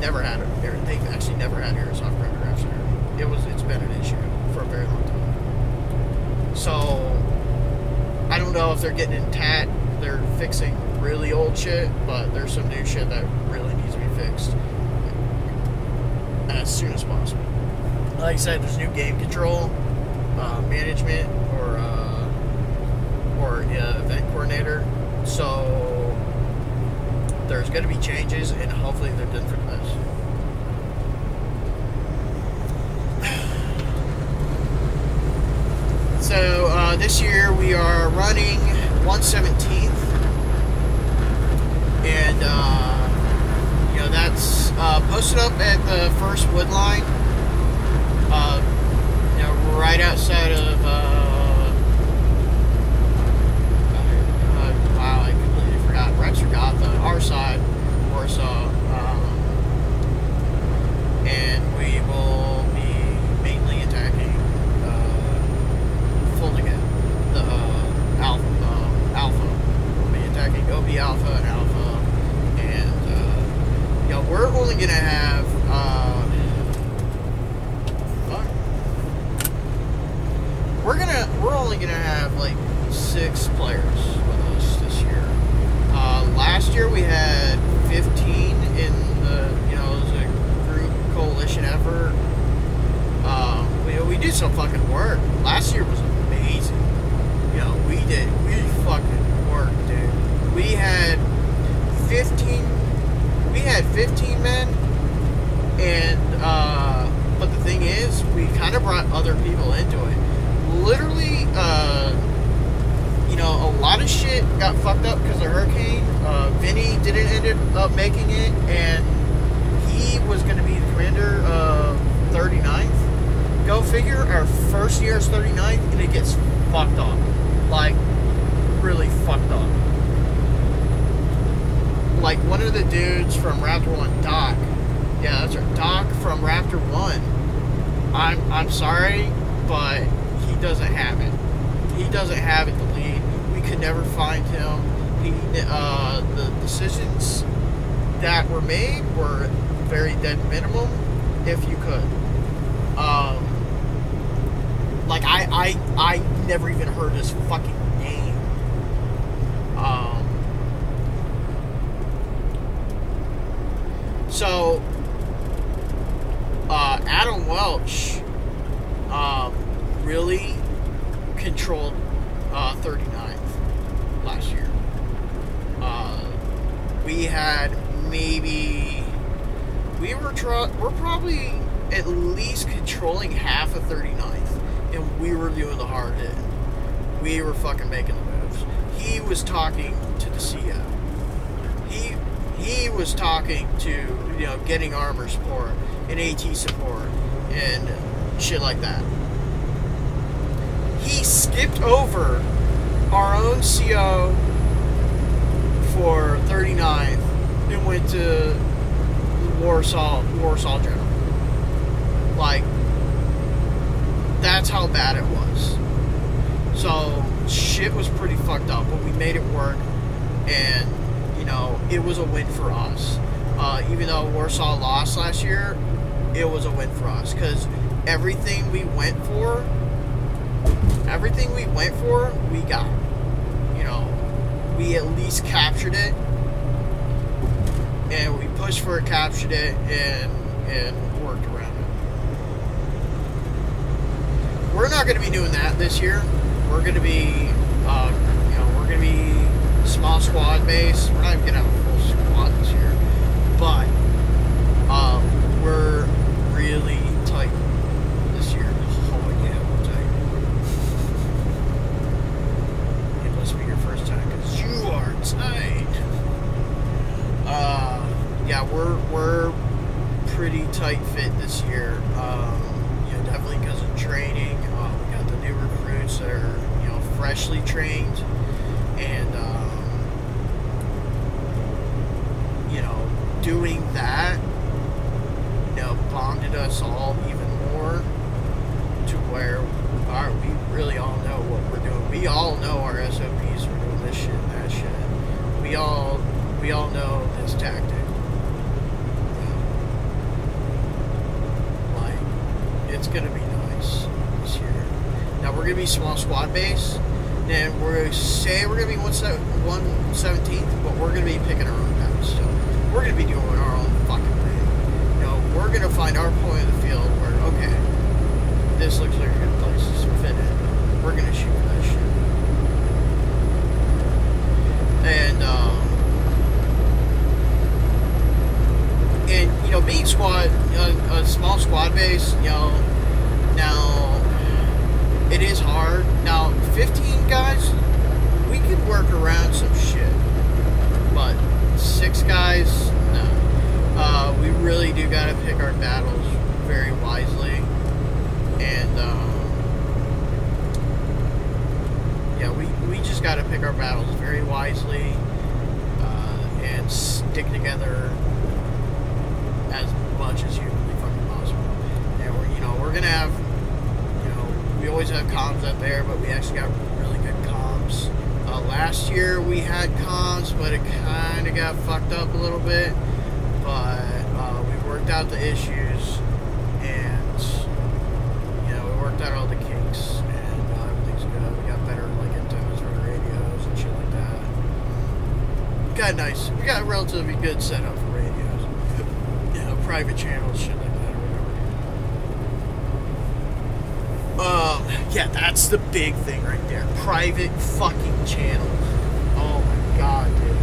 actually never had airsoft chronographs there. It's been an issue for a very long time. So I don't know if they're getting they're fixing really old shit, but there's some new shit that really needs to be fixed as soon as possible. Like I said, there's new game control, management, or event coordinator. So there's going to be changes, and hopefully they're done for the best. So this year we are running 1/17th, and you know, that's posted up at the first wood line, you know, right outside of alpha and alpha, and you know, we're only gonna have we're only gonna have like 6 players with us this year. Last year we had 15 in the, you know, it was a group coalition effort. We did some fucking work. Last year was amazing. You know, we fucking worked, dude. We had 15 men, and but the thing is, we kind of brought other people into it. Literally, you know, a lot of shit got fucked up because of the hurricane. Vinny didn't end up making it, and he was going to be the commander of 39th. Go figure, our first year is 39th, and it gets fucked up. Like, really fucked up. Like, one of the dudes from Raptor 1, Doc. Yeah, that's right. Doc from Raptor 1. I'm sorry, but he doesn't have it. He doesn't have it to lead. We could never find him. The decisions that were made were very dead minimum, if you could. Like, I never even heard his fucking name. So, Adam Welch, really controlled 39th last year. We had maybe, we're probably at least controlling half of 39th, and we were doing the hard hit. We were fucking making the moves. He was talking to the CO. He was talking to, you know, getting armor support and AT support and shit like that. He skipped over our own CO for 39th and went to Warsaw General. Like, that's how bad it was. So, shit was pretty fucked up, but we made it work, and, you know, it was a win for us. Even though Warsaw lost last year, it was a win for us, because everything we went for, we got. You know, we at least captured it, and we pushed for it, captured it, and worked around it. We're not going to be doing that this year. We're going to be, you know, we're going to be small squad base. We're not even going to have a full squad this year, but we're really tight this year. Oh yeah, we're tight. It must be your first time because you are tight. Yeah, we're pretty tight fit this year. You know, definitely because of training. We got the new recruits that are, you know, freshly trained, and you know, doing that, you know, bonded us all even more to where, all right, we really all know what we're doing. We all know our SOPs. We're doing this shit and that shit. We all know this tactic. Like, it's gonna be nice this year. Now we're gonna be small squad base. Then we're gonna be 117th, but we're gonna be picking our own battles. So we're gonna be doing our own fucking thing. You know, we're gonna find our point of the field where, okay, this looks like a good place to fit in. We're gonna shoot for that shit. And you know, being a small squad base, you know, now it is hard. Now 15 guys, we could work around some shit, but 6 guys, no. We really do gotta pick our battles very wisely, and yeah, we just gotta pick our battles very wisely, and stick together as much as humanly fucking possible. And we're gonna have, you know, we always have comms up there, but we actually got really good comms. Last year we had comms, but it kind of got fucked up a little bit. But we worked out the issues, and we worked out all the kinks, and everything's good. We got better antennas for the radios and shit like that. We got a relatively good setup for radios. Private channels, shit like that, or whatever. Yeah, that's the big thing right there. Private fucking channels. Oh my god, dude.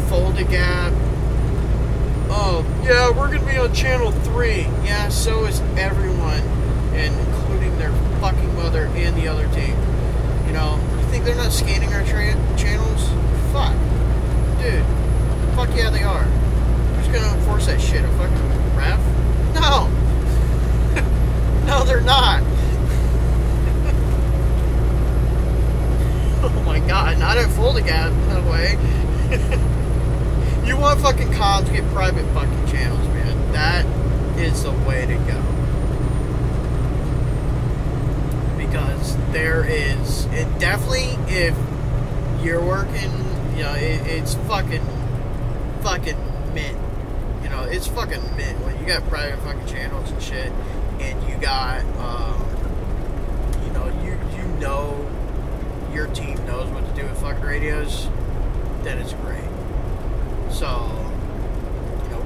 Fold a gap. Oh, yeah, we're gonna be on channel 3. Yeah, so is everyone, including their fucking mother and the other team. You think they're not scanning our channels? Fuck. Dude. Fuck yeah, they are. Who's gonna enforce that shit? A fucking ref? No! No, they're not. Oh my god, not at full again, no way. You want fucking comms, get private fucking channels, man. That is the way to go. Because there is, and definitely if you're working, it's fucking mint. It's fucking mint when you got private fucking channels and shit, and you got, your team knows what to do with fucking radios, then it's great. So,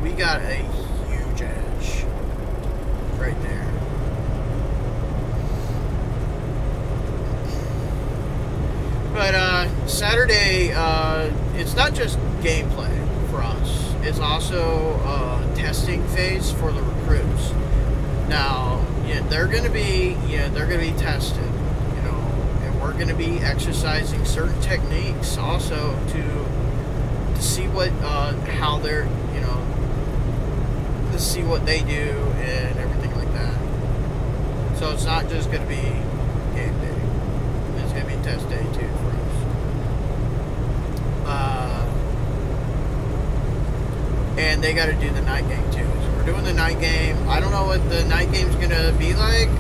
we got a huge edge right there. But, Saturday, it's not just gameplay for us. It's also a testing phase for the recruits. Now, they're gonna be tested, and we're gonna be exercising certain techniques also to see what, how they're, to see what they do and everything like that. So it's not just gonna be game day. It's gonna be test day too for us. And they got to do the night game too. So we're doing the night game. I don't know what the night game's gonna be like.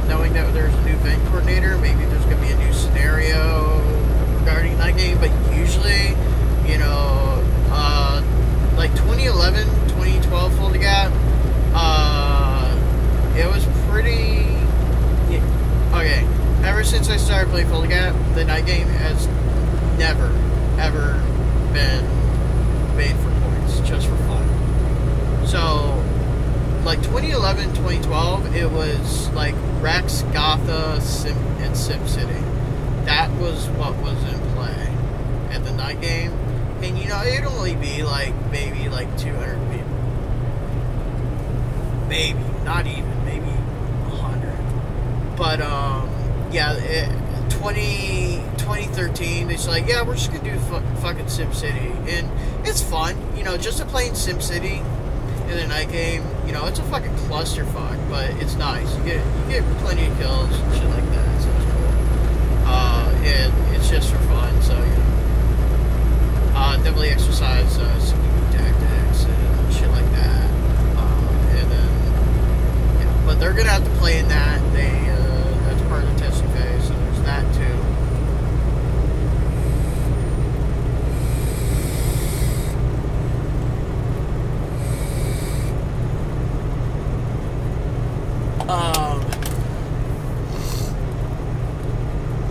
Knowing that there's a new event coordinator, maybe there's gonna be a new scenario regarding night game. But usually, 2011, 2012 Full the Gap, it was pretty. Okay, ever since I started playing Full the Gap, the night game has never, ever been made for points, just for fun. So, 2011, 2012, it was Rex, Gotha, and SimCity. That was what was in play at the night game. And it'd only be maybe 200 people. Maybe, not even, maybe 100. But, 2013, it's yeah, we're just gonna do fucking SimCity. And it's fun, just to play in SimCity in the night game, it's a fucking clusterfuck, but it's nice. You get plenty of kills and shit like that, so it's cool. And it's just for fun, so, definitely exercise CQB tactics and shit like that. And then, but they're gonna have to play in that. That's part of the testing phase, so there's that too.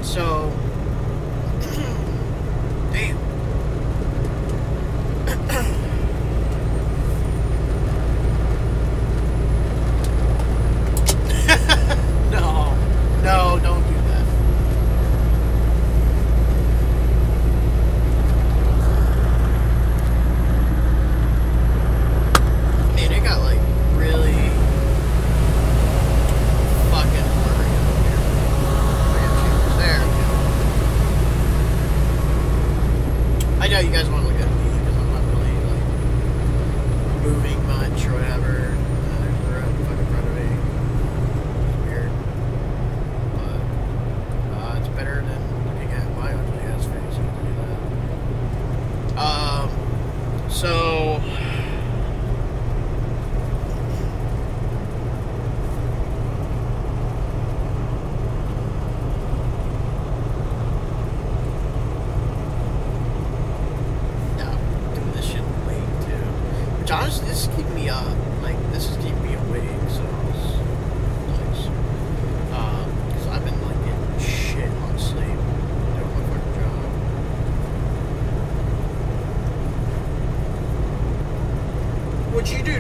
So, damn. No.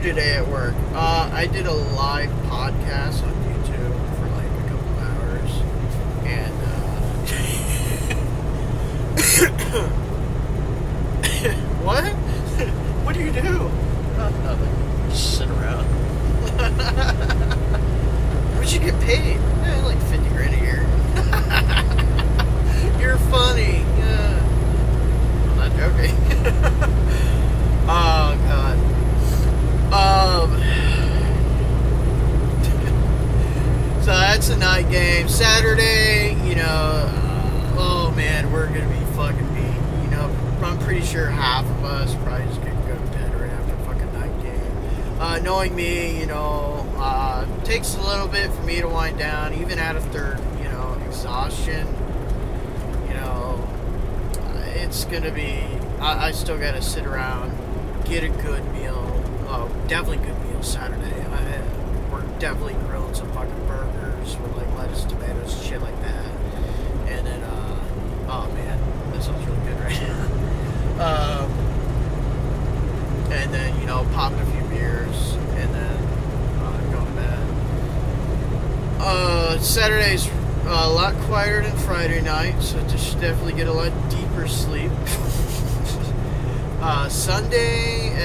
today at work? I did a live podcast on YouTube for like a couple hours, and what? What do you do? Nothing. Just sit around. What you get paid? Like 50 grand a year. You're funny. Yeah. I'm not joking. Oh god. So that's a night game. Saturday, oh man, we're gonna be fucking beat. I'm pretty sure half of us probably just gonna go to bed right after a fucking night game. Knowing me, takes a little bit for me to wind down, even after, exhaustion. It's gonna be. I still gotta sit around, get a good meal. Oh, definitely good meal Saturday. We're definitely grilling some fucking burgers with like lettuce, tomatoes, shit like that. And then, oh man, this sounds really good right now. And then, popping a few beers, and then going to bed. Saturday's a lot quieter than Friday night, so just definitely get a lot deeper sleep. Sunday,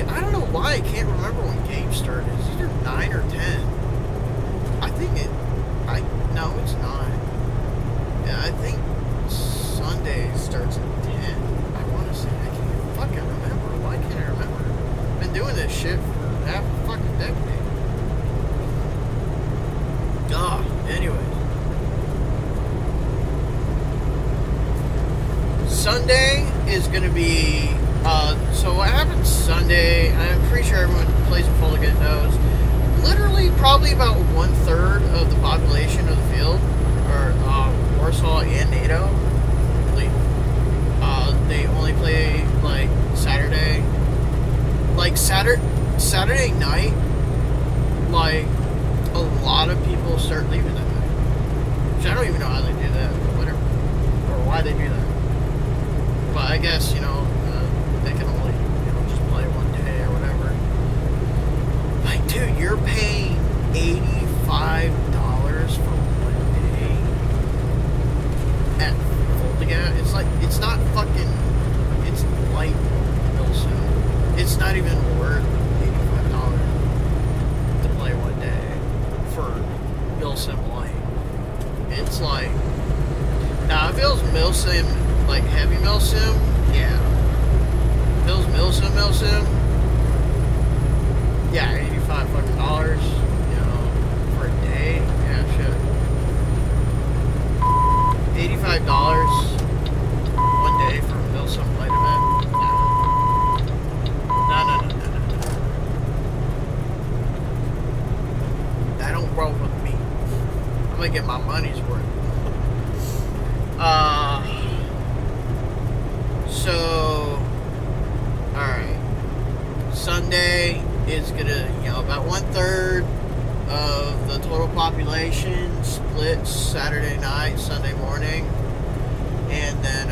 I don't know why I can't remember when games started. It's either 9 or 10. I think no, it's 9. Yeah, I think Sunday starts at 10. I want to say, I can't fucking remember. Why can't I remember? I've been doing this shit for half a fucking decade. Anyways. Sunday is going to be, so what happens Sunday, I'm pretty sure everyone who plays in Full Again knows, literally probably about 1/3 of the population of the field, or Warsaw and NATO, they only play, like, Saturday. Like, Saturday night, like, a lot of people start leaving that night. Which I don't even know how they do that, but whatever. Or why they do that. But I guess, they can only, just play one day or whatever. Like, dude, you're paying $85 for one day at Multicam. It's like, it's not fucking, it's light Milsim. It's not even worth $85 to play one day for Milsim Light. It's like, now if it was Milsim, like heavy Milsim, yeah. If it was Milsim, yeah, $85 fucking dollars, for a day, yeah, shit. $85 one day for a Milsim Light event, no. That don't roll with me. I'm gonna get my money's worth. So, alright. Sunday is gonna, about 1/3 of the total population splits Saturday night, Sunday morning. And then,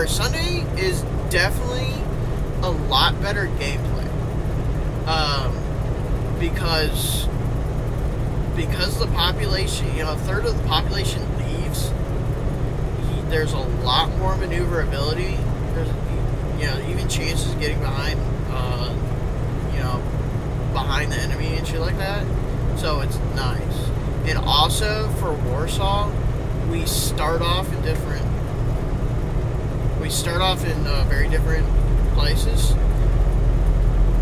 Sunday is definitely a lot better gameplay. Because the population, a third of the population leaves, there's a lot more maneuverability. There's, even chances of getting behind, behind the enemy and shit like that. So it's nice. And also for Warsaw, we start off in very different places,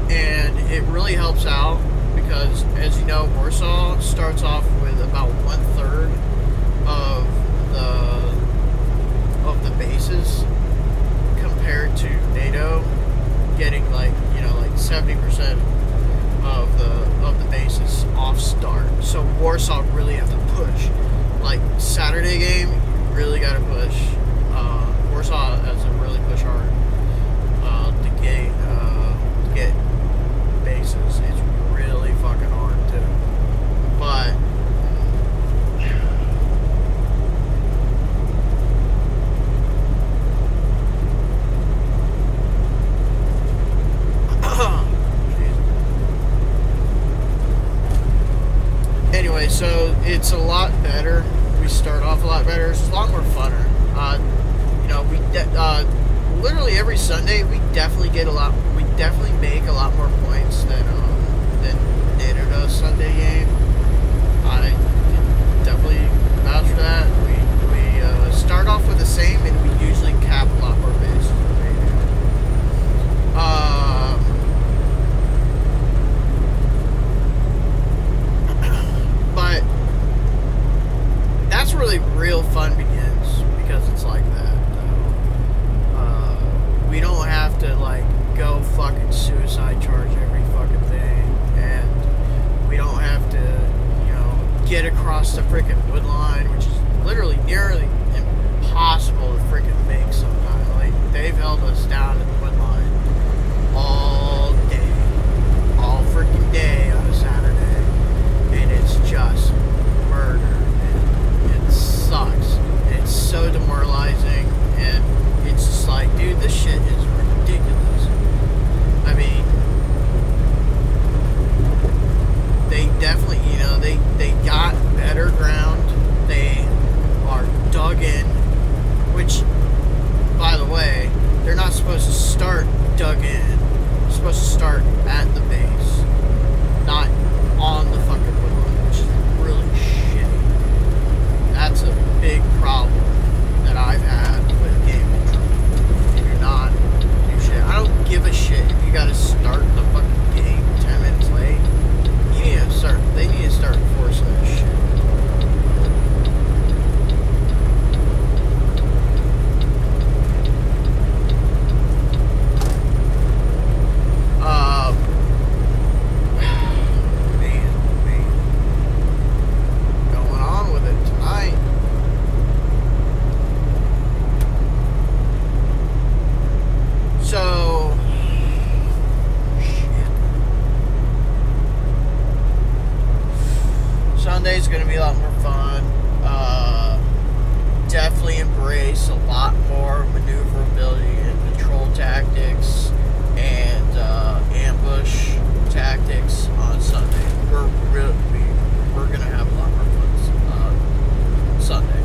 and it really helps out because, as you know, Warsaw starts off with about 1/3 of the bases, compared to NATO getting like 70% of the bases off start. So Warsaw really have to push. Like Saturday game, you really got to push. Warsaw has to really push hard to get bases. It's really fucking hard too. But it's a lot better. We start off a lot better. It's a lot more funner. You know, literally every Sunday we definitely make a lot more points than did at a Sunday game. I can definitely vouch for that. We start off with the same, and we usually cap a lot more bases than they do. But that's where the real fun begins, because it's like that. We don't have to like go fucking suicide charge every fucking thing, and we don't have to, you know, get across the freaking wood line, which is literally nearly impossible to freaking make sometimes. Like, they've held us down at the wood line all day, all freaking day on a Saturday, and it's just murder, and it sucks. It's so demoralizing, and it's just like, dude, this shit is ridiculous. I mean, they definitely, you know, they got better ground. They are dug in, which, by the way, they're not supposed to start dug in. They're supposed to start at the base, not on the fucking woodline, which is really shitty. That's a big problem that I've had with game control. You do not do shit. I don't give a shit if you gotta start the fucking game 10 minutes late. They need to start enforcing that shit. Man. Going on with it tonight. So, Sunday's going to be a lot more fun. Definitely embrace a lot more maneuverability and control tactics and ambush tactics on Sunday. We're going to have a lot more fun Sunday.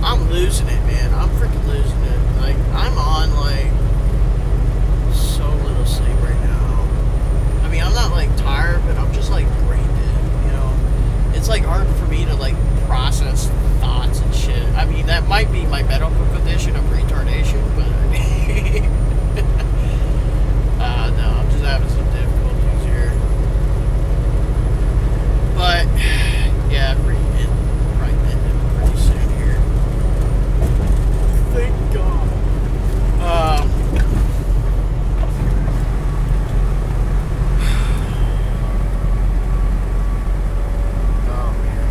I'm losing it, man. I'm freaking losing it. Like, I'm on, like, so little sleep right now. I mean, I'm not, like, tired, but I'm just, like, brain dead, you know? It's, like, hard for me to, like, process thoughts and shit. I mean, that might be my medical condition of retardation, but, no, I'm just having some difficulties here. But, yeah, pretty soon here. Thank God. Oh man.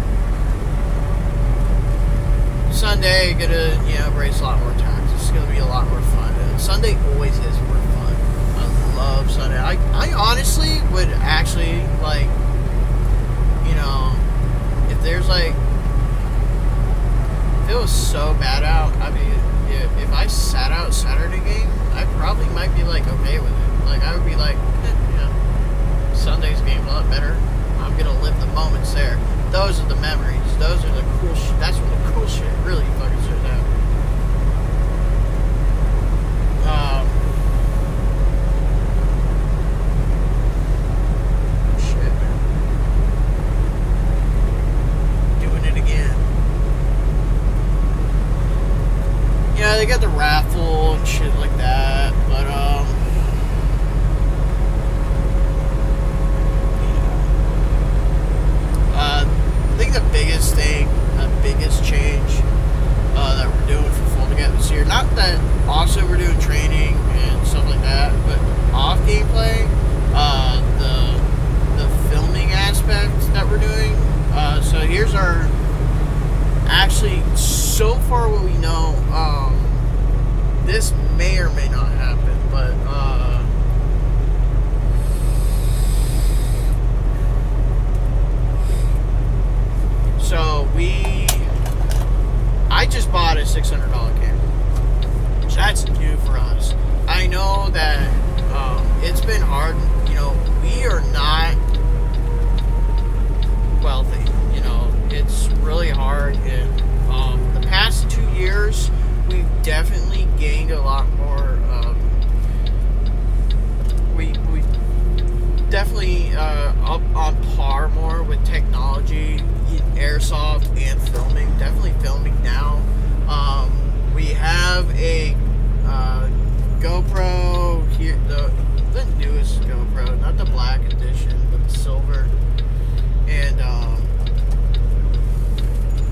Sunday, gonna embrace a lot more times. It's gonna be a lot more fun. And Sunday always is more fun. I love Sunday. I honestly would actually like, if there's like. If it was so bad out, I mean, if I sat out Saturday game, I probably might be, like, okay with it. Like, I would be like, Sunday's game's a lot better. I'm gonna live the moments there. Those are the memories. Those are the cool shit. That's when the cool shit really fucking starts happening. Shit, man. Doing it again. Yeah, they got the raffle and shit like that, but, I think the biggest change, that we're doing for Full Together this year, not that also we're doing training and stuff like that, but off gameplay, the filming aspect that we're doing, so here's our, actually, so far what we know, this may or may not happen, but, so we been hard. You know, we are not wealthy. You know, it's really hard. And the past 2 years, we've definitely gained a lot more. We definitely up on par more with technology, airsoft, and filming. Definitely filming now. We have a GoPro here, the newest GoPro, not the black edition, but the silver. And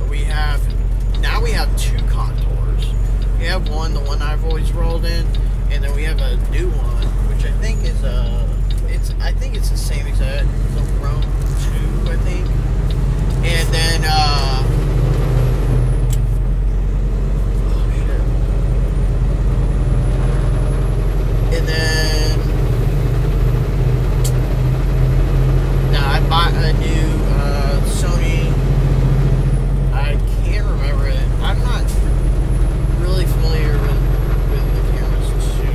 we have 2 contours. We have the one I've always rolled in, and then we have a new one, which I think is I think it's the same exact, the Rome 2, I think. And then oh shit. And then I bought a new Sony. I can't remember it. I'm not really familiar with the cameras too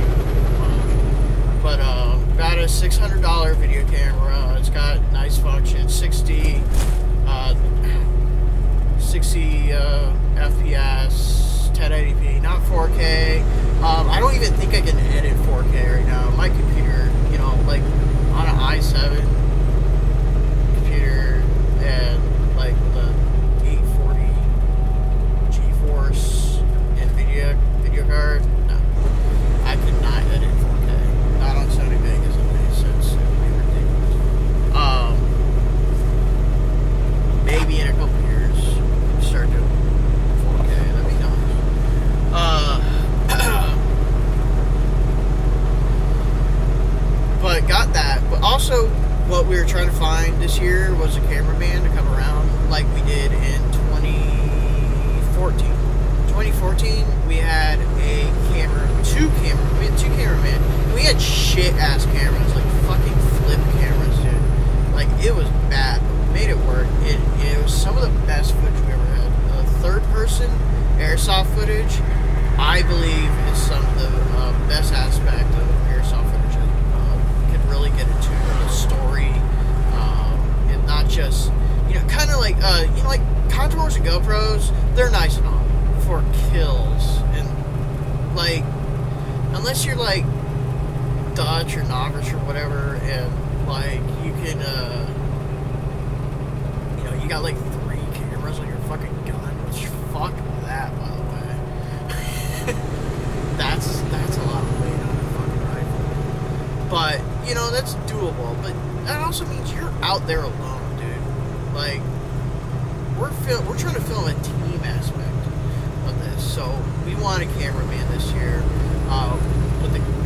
much, but about a $600 video camera. It's got nice function, 60 FPS, 1080p, not 4K. I don't even think I can edit 4K right now. My computer, you know, like on an i7 computer and like the 840 GeForce NVIDIA video card, no, I could not edit 4K. Not on Sony Vegas, it makes sense. It would be ridiculous. Maybe in a couple years, start doing 4K. That'd be nice. But got that. But also, what we were trying to find this year was a cameraman to come around like we did in 2014. 2014, we had two cameramen. We had shit ass cameras, like fucking flip cameras, dude. Like it was bad, but we made it work. It was some of the best footage we ever had. Third person airsoft footage, I believe, is some of the best aspect of airsoft footage. Can really get into the story, and not just, you know, kind of like you know, like contours and GoPros. They're nice and all for kills, and like unless you're like Dutch or novice or whatever, and like you can you know, you got like 3 cameras on your fucking gun, which fuck that, by the way. that's a lot of weight on a fucking rifle, but you know, that's doable. But that also means you're out there alone, dude. Like we're trying to film a team aspect of this, so we want a cameraman this year.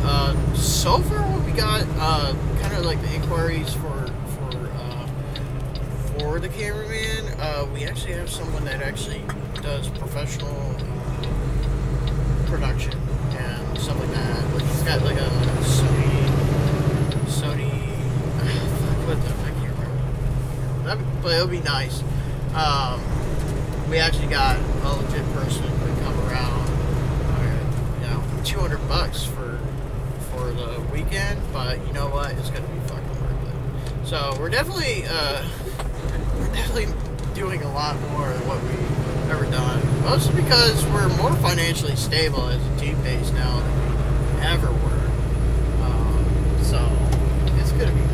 But so far what we got, kind of like the inquiries for the cameraman, we actually have someone that actually does professional production and stuff like that. Like he's got like a Sony. What the? I can't remember. But it'll be nice. We actually got a legit person to come around. You know, $200 for the weekend, but you know what? It's gonna be fucking worth it. So we're definitely doing a lot more than what we've ever done. Mostly because we're more financially stable as a team base now than we ever were. So it's gonna be nice.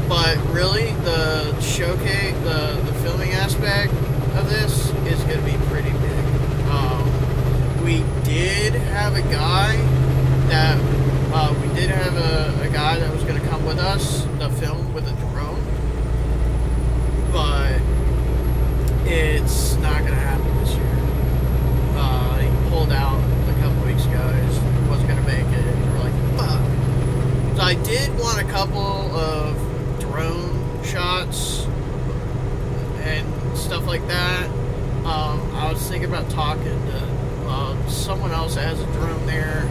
But really, the showcase, the filming aspect of this is going to be pretty big. We did have a guy that was going to come with us to film with a drone, but it's not going to happen this year. He pulled out a couple weeks ago. He just wasn't going to make it. And we're like, fuck. So I did want a couple of drone shots and stuff like that. I was thinking about talking to someone else that has a drone there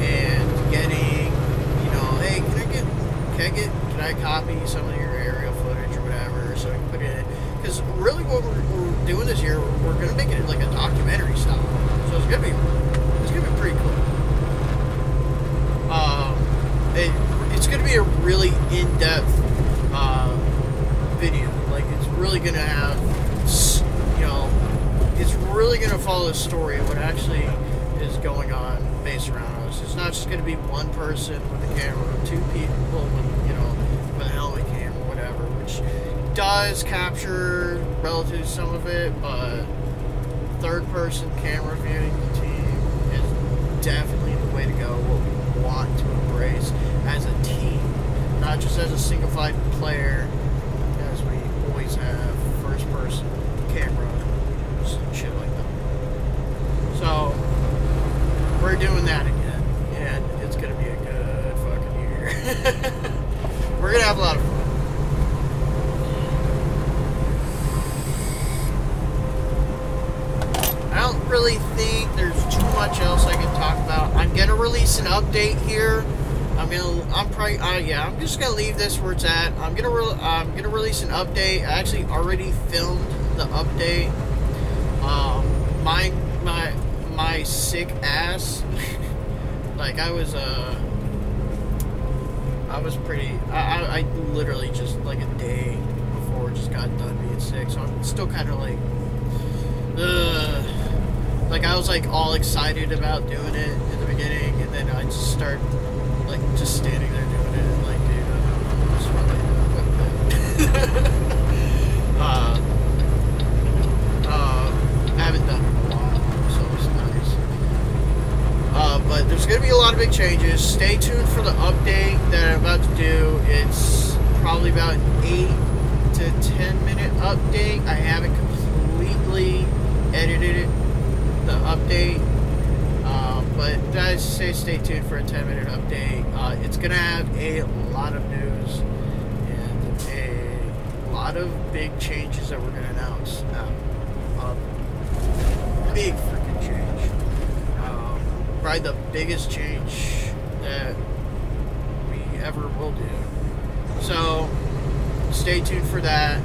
and getting, you know, hey, can I copy some of your aerial footage or whatever, so we can put it in? Because really what we're doing this year, we're going to make it like a documentary style. So it's gonna be pretty cool. really in-depth video. Like, it's really gonna have, you know, it's really gonna follow the story of what actually is going on based around us. It's not just gonna be one person with a camera, or two people with, you know, with a helmet cam or whatever, which does capture relative to some of it, but third-person camera viewing the team is definitely the way to go. What we want to embrace as a team, not just as a single-file player, as we always have first-person cameras and shit like that. So we're doing that again, and it's gonna be a good fucking year. We're gonna have a lot of fun. I don't really think there's too much else I can talk about. I'm gonna release an update here. I'm just gonna leave this where it's at. I'm gonna release an update. I actually already filmed the update. My sick ass. Like I was pretty. I literally just like a day before just got done being sick, so I'm still kind of like. Like I was like all excited about doing it in the beginning, and then I just start like just standing there doing it, like dude, I'm just really I haven't done it in a while, so it's nice. But there's gonna be a lot of big changes. Stay tuned for the update that I'm about to do. It's probably about an 8 to 10 minute update. I haven't completely edited it, the update, but guys, stay tuned for a 10-minute update. It's gonna have a lot of news and a lot of big changes that we're gonna announce. Big freaking change. Probably the biggest change that we ever will do. So stay tuned for that.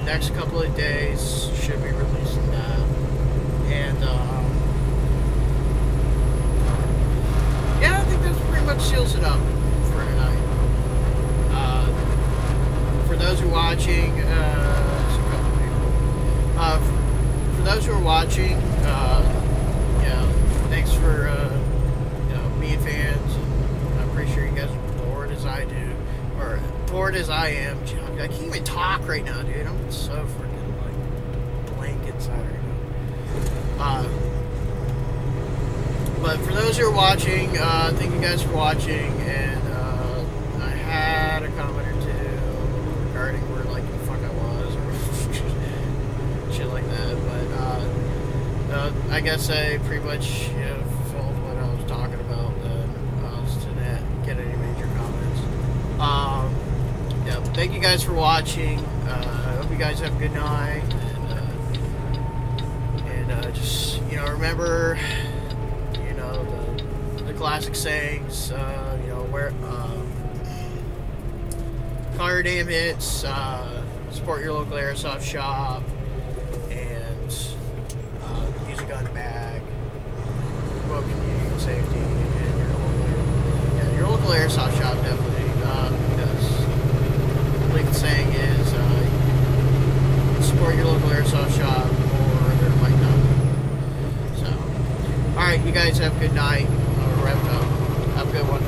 Next couple of days should be releasing that, and yeah, I think that pretty much seals it up for tonight. For those who are watching, there's a couple people. For those who are watching, yeah, thanks for being fans. I'm pretty sure you guys are bored as I do, or bored as I am. I can't even talk right now, dude. I'm so freaking like blank inside right now. But for those who are watching, thank you guys for watching. And I had a comment or two regarding where like the fuck I was or shit like that. But I guess I pretty much filmed what I was talking about. To not get any major comments. Yeah, thank you guys for watching. I hope you guys have a good night. And just, remember, the classic sayings, call your damn hits, support your local airsoft shop, and use a gun bag, promote community safety, and your local airsoft shop definitely, because I believe the saying is, support your local airsoft shop, or there might not be. So, alright, you guys have a good night. I'll wrap it up. Have a good one.